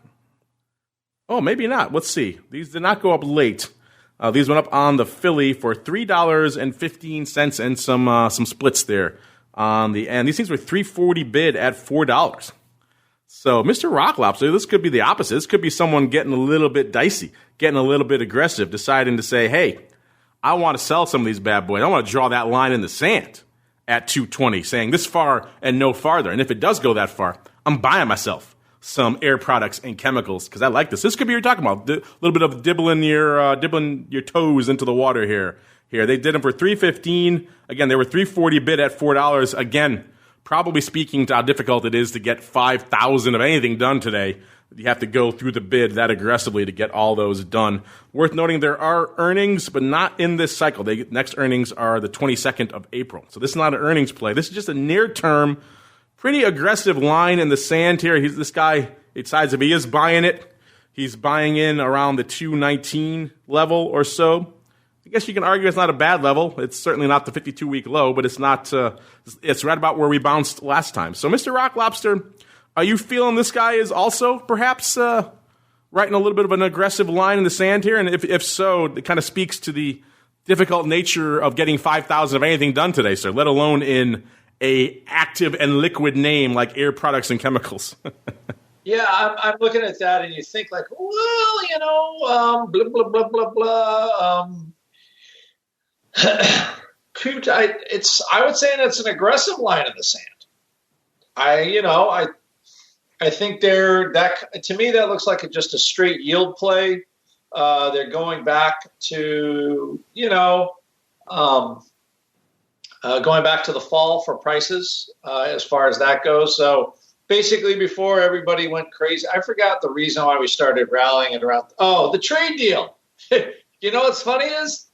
B: Oh, maybe not. Let's see. These did not go up late. These went up on the Philly for $3.15 and some splits there on the end. These things were $3.40 bid at $4. So, Mr. Rocklobster, this could be the opposite. This could be someone getting a little bit dicey, getting a little bit aggressive, deciding to say, hey, I want to sell some of these bad boys. I want to draw that line in the sand at 220, saying this far and no farther. And if it does go that far, I'm buying myself some Air Products and Chemicals because I like this. This could be what you're talking about, a little bit of dibbling your toes into the water here. They did them for $3.15. Again, they were $3.40 bid at $4. Again, probably speaking to how difficult it is to get 5,000 of anything done today. You have to go through the bid that aggressively to get all those done. Worth noting, there are earnings, but not in this cycle. Next earnings are the 22nd of April. So this is not an earnings play. This is just a near-term, pretty aggressive line in the sand here. This guy, it decides if he is buying it, he's buying in around the 219 level or so. I guess you can argue it's not a bad level. It's certainly not the 52-week low, but it's not. It's right about where we bounced last time. So, Mr. Rock Lobster, are you feeling this guy is also perhaps writing a little bit of an aggressive line in the sand here? And if so, it kind of speaks to the difficult nature of getting 5,000 of anything done today, sir, let alone in a active and liquid name like Air Products and Chemicals.
D: Yeah, I'm looking at that, and you think like, well, you know, blah blah blah blah blah. I would say that's an aggressive line in the sand. I think to me that looks like just a straight yield play. They're going back to going back to the fall for prices as far as that goes. So basically, before everybody went crazy, I forgot the reason why we started rallying it around. Oh, the trade deal. You know what's funny is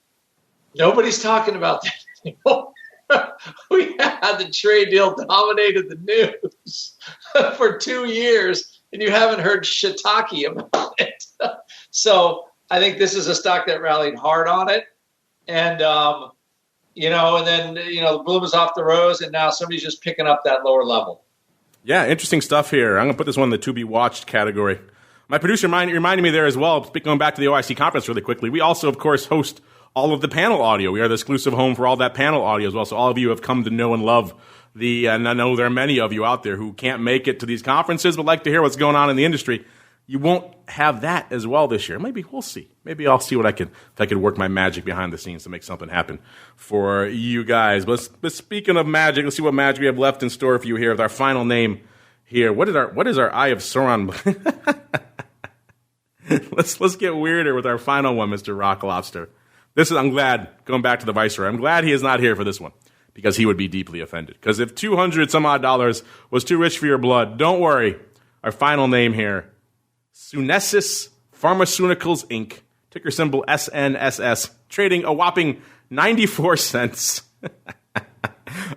D: nobody's talking about that anymore. We had the trade deal dominated the news for 2 years, and you haven't heard shiitake about it. So I think this is a stock that rallied hard on it. And, and then, the bloom is off the rose, and now somebody's just picking up that lower level.
B: Yeah, interesting stuff here. I'm going to put this one in the to-be-watched category. My producer reminded me there as well, going back to the OIC conference really quickly. We also, of course, host all of the panel audio. We are the exclusive home for all that panel audio as well. So all of you have come to know and love and I know there are many of you out there who can't make it to these conferences but like to hear what's going on in the industry. You won't have that as well this year. Maybe we'll see. Maybe I'll see if I could work my magic behind the scenes to make something happen for you guys. But speaking of magic, let's see what magic we have left in store for you here with our final name here. What is our Eye of Sauron? Let's get weirder with our final one, Mr. Rock Lobster. I'm glad, going back to the Viceroy, I'm glad he is not here for this one because he would be deeply offended. Because if $200 some odd was too rich for your blood, don't worry. Our final name here, SNSS Pharmaceuticals, Inc., ticker symbol SNSS, trading a whopping 94 cents,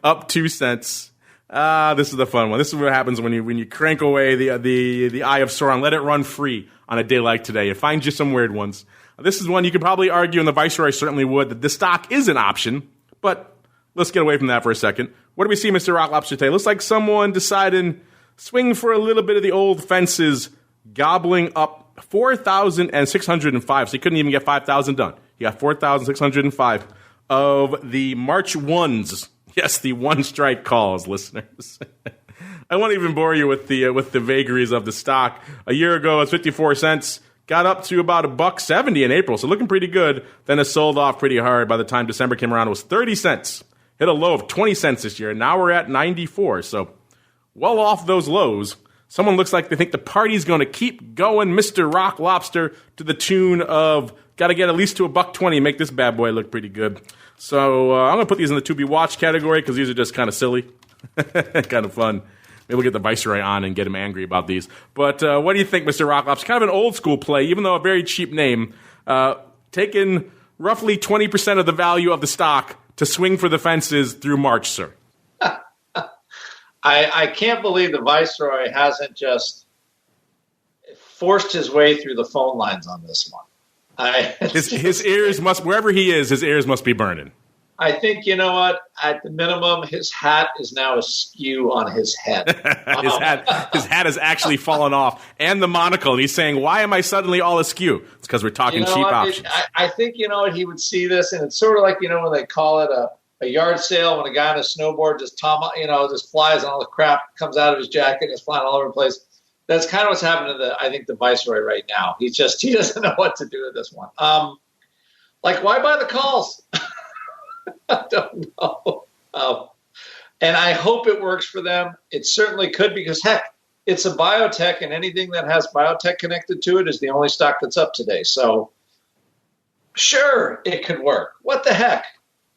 B: up 2 cents. This is the fun one. This is what happens when you crank away the Eye of Sauron, let it run free on a day like today. It finds you some weird ones. This is one you could probably argue, and the Viceroy certainly would, that this stock is an option, but let's get away from that for a second. What do we see, Mr. Rock Lobster, today? Looks like someone decided swing for a little bit of the old fences, gobbling up 4,605. So he couldn't even get 5,000 done. He got 4,605 of the March 1s. Yes, the one strike calls, listeners. I won't even bore you with the vagaries of the stock. A year ago, it was 54 cents. Got up to about $1.70 in April, so looking pretty good. Then it sold off pretty hard. By the time December came around, it was 30 cents. Hit a low of 20 cents this year, and now we're at 94. So well off those lows. Someone looks like they think the party's going to keep going, Mr. Rock Lobster, to the tune of got to get at least to $1.20, make this bad boy look pretty good. So I'm going to put these in the to be watched category because these are just kind of silly, kind of fun. Maybe we'll get the Viceroy on and get him angry about these. But what do you think, Mr. Rock Lobster? Kind of an old school play, even though a very cheap name. Taking roughly 20% of the value of the stock to swing for the fences through March, sir.
D: I can't believe the Viceroy hasn't just forced his way through the phone lines on this one.
B: His ears must, wherever he is, his ears must be burning.
D: I think, you know what, at the minimum, his hat is now askew on his head.
B: his hat has actually fallen off, and the monocle. And he's saying, why am I suddenly all askew? It's because we're talking cheap options.
D: I think, you know what, he would see this, and it's sort of like, you know, when they call it a yard sale, when a guy on a snowboard just flies and all the crap comes out of his jacket and is flying all over the place. That's kind of what's happening to the Viceroy right now. He doesn't know what to do with this one. Why buy the calls? I don't know. And I hope it works for them. It certainly could because, heck, it's a biotech, and anything that has biotech connected to it is the only stock that's up today. So, sure, it could work. What the heck?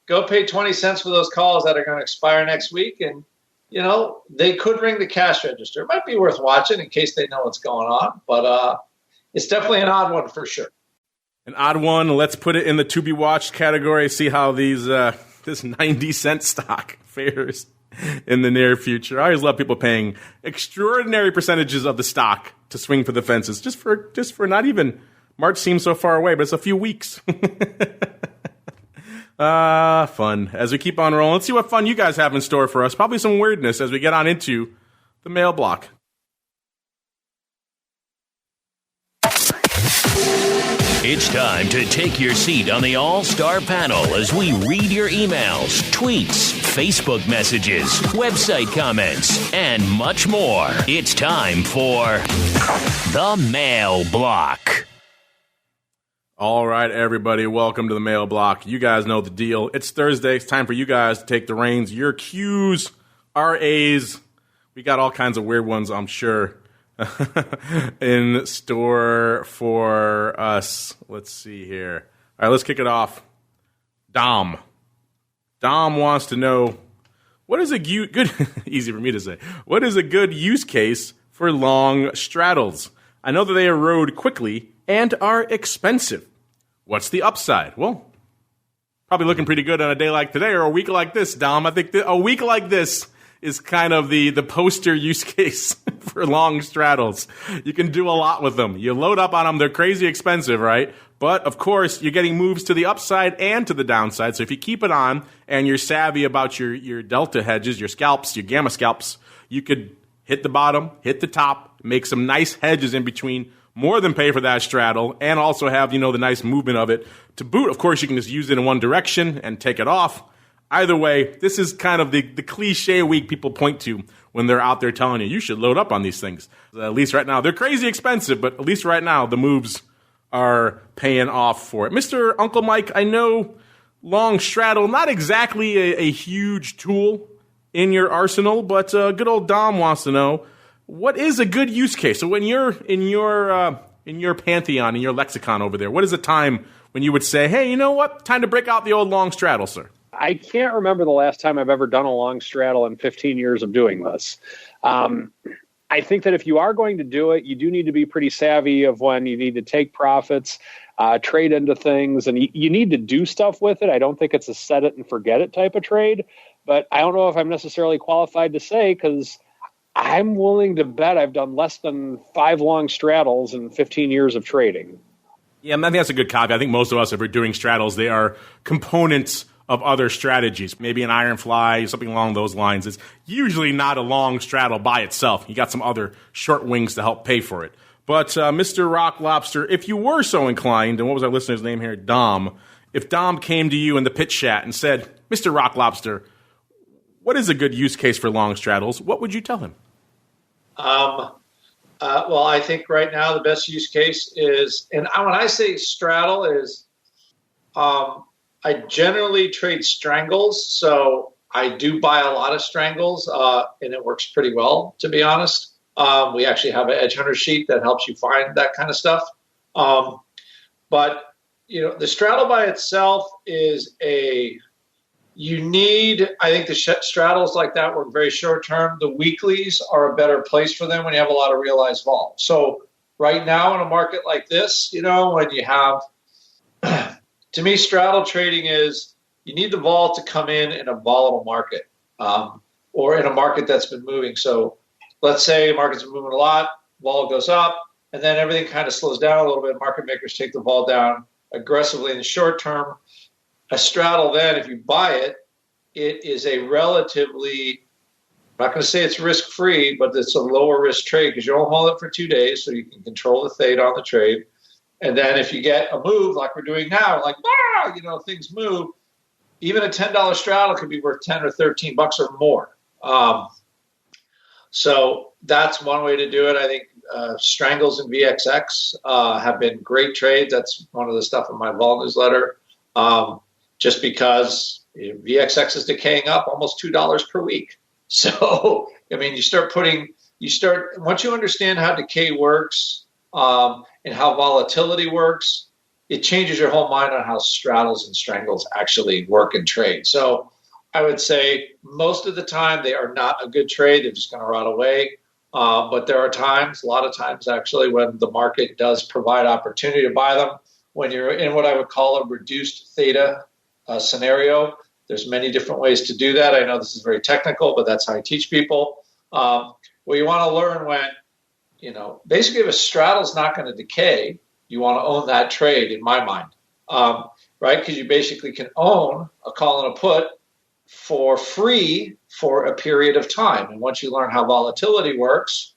D: Go pay 20 cents for those calls that are going to expire next week, and, you know, they could ring the cash register. It might be worth watching in case they know what's going on, but it's definitely an odd one for sure.
B: An odd one. Let's put it in the to be watched category. See how this 90-cent stock fares in the near future. I always love people paying extraordinary percentages of the stock to swing for the fences. Just for not even March seems so far away, but it's a few weeks. Fun. As we keep on rolling, let's see what fun you guys have in store for us. Probably some weirdness as we get on into the mail block.
A: It's time to take your seat on the All-Star panel as we read your emails, tweets, Facebook messages, website comments, and much more. It's time for the Mail Block.
B: All right, everybody, welcome to the Mail Block. You guys know the deal. It's Thursday. It's time for you guys to take the reins. Your Q's, our A's. We got all kinds of weird ones, I'm sure, in store for us. Let's see here. All right, let's kick it off. Dom wants to know, what is a good easy for me to say. What is a good use case for long straddles? I know that they erode quickly and are expensive. What's the upside? Well, probably looking pretty good on a day like today or a week like this, Dom. I think a week like this is kind of the poster use case for long straddles. You can do a lot with them. You load up on them. They're crazy expensive, right? But, of course, you're getting moves to the upside and to the downside. So if you keep it on and you're savvy about your delta hedges, your scalps, your gamma scalps, you could hit the bottom, hit the top, make some nice hedges in between, more than pay for that straddle, and also have, the nice movement of it. To boot, of course, you can just use it in one direction and take it off. Either way, this is kind of the cliche week people point to when they're out there telling you should load up on these things. At least right now, they're crazy expensive, but at least right now, the moves are paying off for it. Mr. Uncle Mike, I know long straddle, not exactly a huge tool in your arsenal, but good old Dom wants to know, what is a good use case? So when you're in your pantheon, in your lexicon over there, what is a time when you would say, hey, you know what? Time to break out the old long straddle, sir.
C: I can't remember the last time I've ever done a long straddle in 15 years of doing this. I I think that if you are going to do it, you do need to be pretty savvy of when you need to take profits, trade into things, and you need to do stuff with it. I don't think it's a set it and forget it type of trade, but I don't know if I'm necessarily qualified to say, because I'm willing to bet I've done less than 5 long straddles in 15 years of trading.
B: Yeah, I think that's a good copy. I think most of us, if we're doing straddles, they are components of other strategies. Maybe an iron fly, something along those lines. It's usually not a long straddle by itself. You got some other short wings to help pay for it. But Mr. Rock Lobster, if you were so inclined, and what was our listener's name here? Dom. If Dom came to you in the pitch chat and said, Mr. Rock Lobster, what is a good use case for long straddles? What would you tell him?
D: Well, I think right now the best use case is, and when I say straddle is, I generally trade strangles. So I do buy a lot of strangles, and it works pretty well, to be honest. We actually have an Edge Hunter sheet that helps you find that kind of stuff. But, the straddle by itself is I think the straddles like that work very short term. The weeklies are a better place for them when you have a lot of realized vol. So right now in a market like this, when you have, to me, straddle trading is you need the vol to come in a volatile market, or in a market that's been moving. So let's say the market's been moving a lot, vol goes up, and then everything kind of slows down a little bit. Market makers take the vol down aggressively in the short term. A straddle then, if you buy it, it is a relatively, I'm not going to say it's risk-free, but it's a lower risk trade because you don't hold it for 2 days, so you can control the theta on the trade. And then if you get a move like we're doing now, like, things move, even a $10 straddle could be worth 10 or 13 bucks or more. So that's one way to do it. I think strangles and VXX have been great trades. That's one of the stuff in my vol newsletter. Just because VXX is decaying up almost $2 per week. So, once you understand how decay works and how volatility works, it changes your whole mind on how straddles and strangles actually work and trade. So I would say most of the time they are not a good trade. They're just going to rot away. But there are times, a lot of times actually, when the market does provide opportunity to buy them, when you're in what I would call a reduced theta scenario. There's many different ways to do that. I know this is very technical, but that's how I teach people. Well, you want to learn when, basically if a straddle's not going to decay, you want to own that trade in my mind, right? Because you basically can own a call and a put for free for a period of time. And once you learn how volatility works,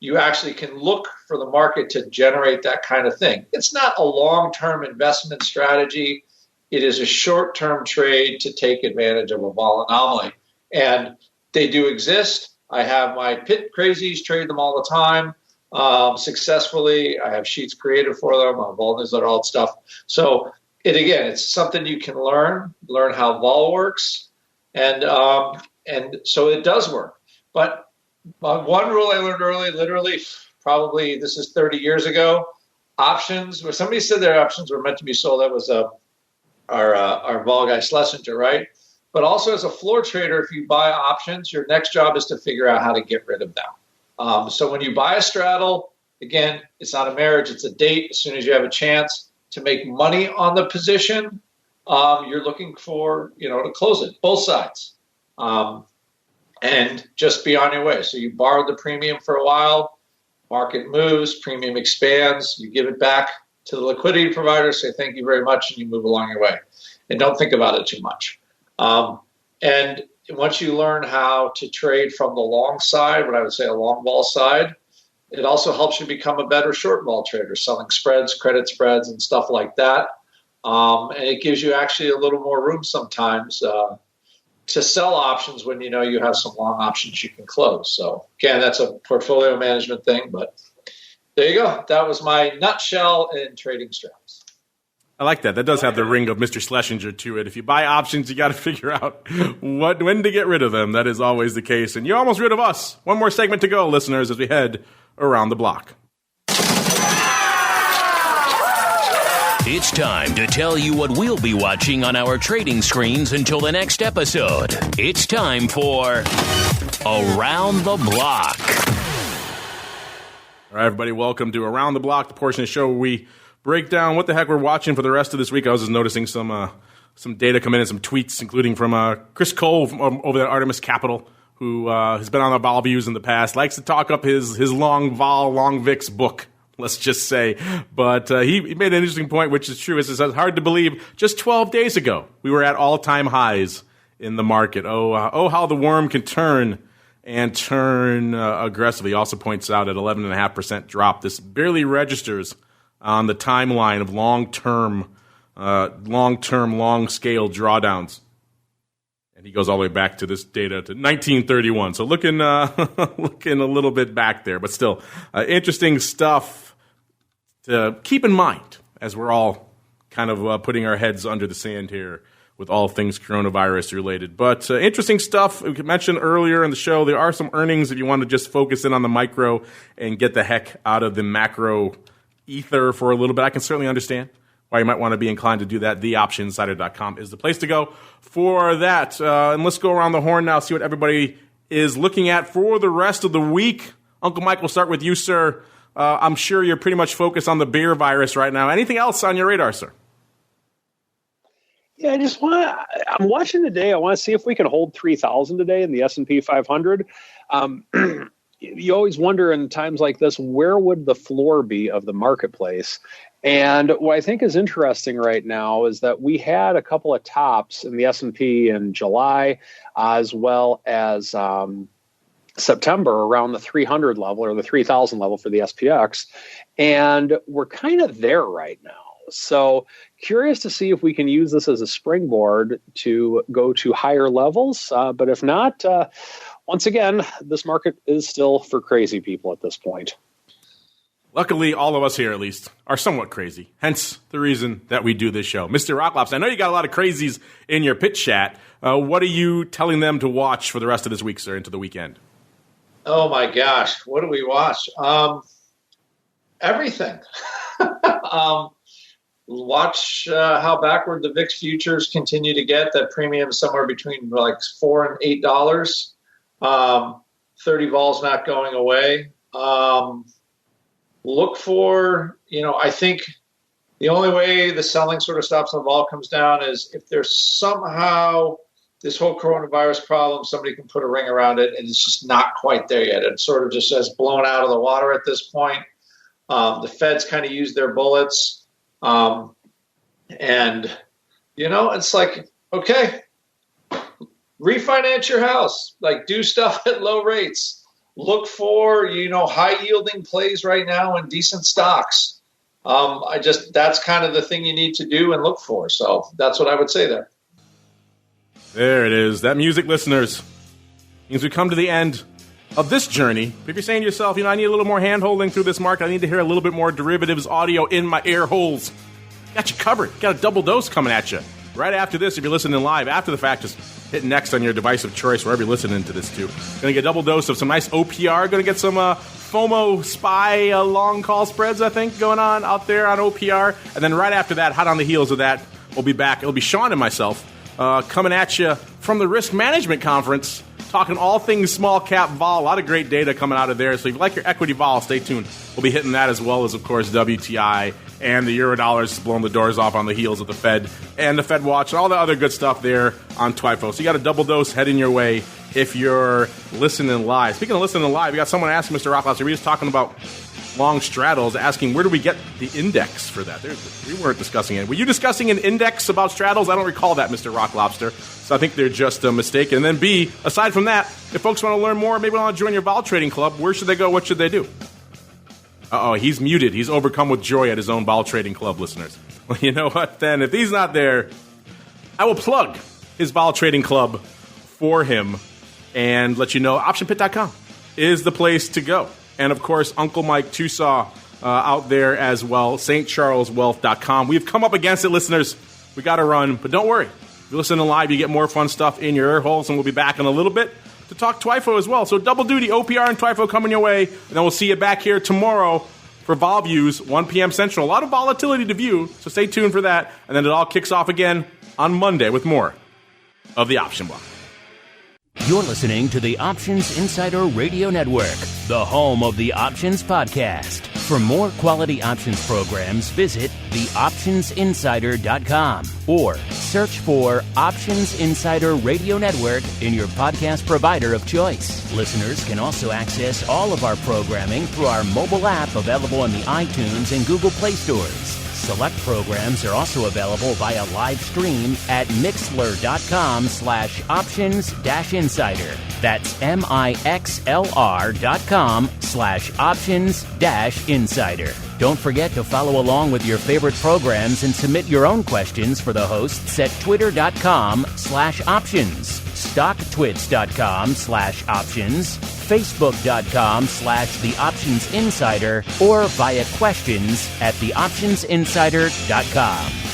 D: you actually can look for the market to generate that kind of thing. It's not a long-term investment strategy. It is a short-term trade to take advantage of a vol anomaly. And they do exist. I have my pit crazies trade them all the time successfully. I have sheets created for them on vol newsletter, all that stuff. So it's something you can learn how vol works. And so it does work. But one rule I learned early, literally, probably this is 30 years ago, options, where somebody said their options were meant to be sold. That was our vol guy Schlesinger, right? But also as a floor trader, if you buy options, your next job is to figure out how to get rid of them. So when you buy a straddle, again, it's not a marriage, it's a date. As soon as you have a chance to make money on the position, you're looking for, to close it, both sides. And just be on your way. So you borrowed the premium for a while, market moves, premium expands, you give it back to the liquidity provider, say thank you very much, and you move along your way. And don't think about it too much. And once you learn how to trade from the long side, what I would say a long vol side, it also helps you become a better short vol trader, selling spreads, credit spreads, and stuff like that. And it gives you actually a little more room sometimes to sell options when you have some long options you can close. So again, that's a portfolio management thing, but there you go. That was my nutshell in trading straps.
B: I like that. That does have the ring of Mr. Schlesinger to it. If you buy options, you got to figure out when to get rid of them. That is always the case. And you're almost rid of us. One more segment to go, listeners, as we head around the block.
A: It's time to tell you what we'll be watching on our trading screens until the next episode. It's time for Around the Block.
B: All right, everybody, welcome to Around the Block, the portion of the show where we break down what the heck we're watching for the rest of this week. I was just noticing some data come in and some tweets, including from Chris Cole over at Artemis Capital, who has been on the Vol Views in the past, likes to talk up his long VIX book, let's just say. But he made an interesting point, which is true. It's hard to believe just 12 days ago we were at all-time highs in the market. Oh, how the worm can turn aggressively. He also points out at 11.5% drop. This barely registers on the timeline of long-term, long-scale drawdowns. And he goes all the way back to this data to 1931. So looking a little bit back there, but still interesting stuff to keep in mind as we're all kind of putting our heads under the sand here with all things coronavirus related. But interesting stuff. We mentioned earlier in the show, there are some earnings if you want to just focus in on the micro and get the heck out of the macro ether for a little bit. I can certainly understand why you might want to be inclined to do that. TheOptionInsider.com is the place to go for that. And let's go around the horn now, see what everybody is looking at for the rest of the week. Uncle Mike, we'll start with you, sir. I'm sure you're pretty much focused on the bear virus right now. Anything else on your radar, sir?
C: Yeah, I'm watching today. I want to see if we can hold 3,000 today in the S&P 500. You always wonder in times like this, where would the floor be of the marketplace? And what I think is interesting right now is that we had a couple of tops in the S&P in July, as well as September around the 300 level or the 3,000 level for the SPX. And we're kind of there right now. So curious to see if we can use this as a springboard to go to higher levels. But if not, once again, this market is still for crazy people at this point.
B: Luckily, all of us here, at least, are somewhat crazy. Hence the reason that we do this show. Mr. Rocklops, I know you got a lot of crazies in your pitch chat. What are you telling them to watch for the rest of this week, sir, into the weekend?
D: Oh, my gosh. What do we watch? Everything. Watch how backward the VIX futures continue to get. That premium somewhere between like $4 and $8. 30 vols not going away. Look for, I think the only way the selling sort of stops and the vol comes down is if there's somehow this whole coronavirus problem, somebody can put a ring around it and it's just not quite there yet. It sort of just says blown out of the water at this point. The Feds kind of use their bullets. It's like, okay, refinance your house, like do stuff at low rates. Look for, high yielding plays right now in decent stocks. That's kind of the thing you need to do and look for. So that's what I would say there.
B: There it is. That music, listeners, means we come to the end of this journey. If you're saying to yourself, I need a little more hand-holding through this market, I need to hear a little bit more derivatives audio in my ear holes, got you covered. Got a double dose coming at you. Right after this, if you're listening live, after the fact, just hit next on your device of choice, wherever you're listening to this to. Going to get a double dose of some nice OPR. Going to get some FOMO SPY long call spreads, I think, going on out there on OPR. And then right after that, hot on the heels of that, we'll be back. It'll be Sean and myself coming at you from the Risk Management Conference, talking all things small cap vol. A lot of great data coming out of there. So if you like your equity vol, stay tuned. We'll be hitting that as well as, of course, WTI and the Eurodollars blowing the doors off on the heels of the Fed and the Fed Watch and all the other good stuff there on TWIFO. So you got a double dose heading your way if you're listening live. Speaking of listening live, we got someone asking Mr. Rocklops, we were just talking about long straddles, asking where do we get the index for that? We weren't discussing it. Were you discussing an index about straddles? I don't recall that, Mr. Rock Lobster. So I think they're just mistaken. And then B, aside from that, if folks want to learn more, maybe want to join your vol trading club, where should they go? What should they do? Uh-oh, he's muted. He's overcome with joy at his own vol trading club, listeners. Well, you know what, then? If he's not there, I will plug his vol trading club for him and let you know optionpit.com is the place to go. And, of course, Uncle Mike TOSAW out there as well, stcharleswealth.com. We've come up against it, listeners. We got to run, but don't worry. If you listen to live, you get more fun stuff in your ear holes, and we'll be back in a little bit to talk TWIFO as well. So double duty, OPR and TWIFO coming your way, and then we'll see you back here tomorrow for Vol Views, 1 p.m. Central. A lot of volatility to view, so stay tuned for that. And then it all kicks off again on Monday with more of the Option Block.
A: You're listening to the Options Insider Radio Network, the home of the Options Podcast. For more quality options programs, visit theoptionsinsider.com or search for Options Insider Radio Network in your podcast provider of choice. Listeners can also access all of our programming through our mobile app available in the iTunes and Google Play stores. Select programs are also available via live stream at mixlr.com/options-insider. That's mixlr.com/options-insider. Don't forget to follow along with your favorite programs and submit your own questions for the hosts at twitter.com/options, stocktwits.com/options, facebook.com/theoptionsinsider, or via questions@theoptionsinsider.com.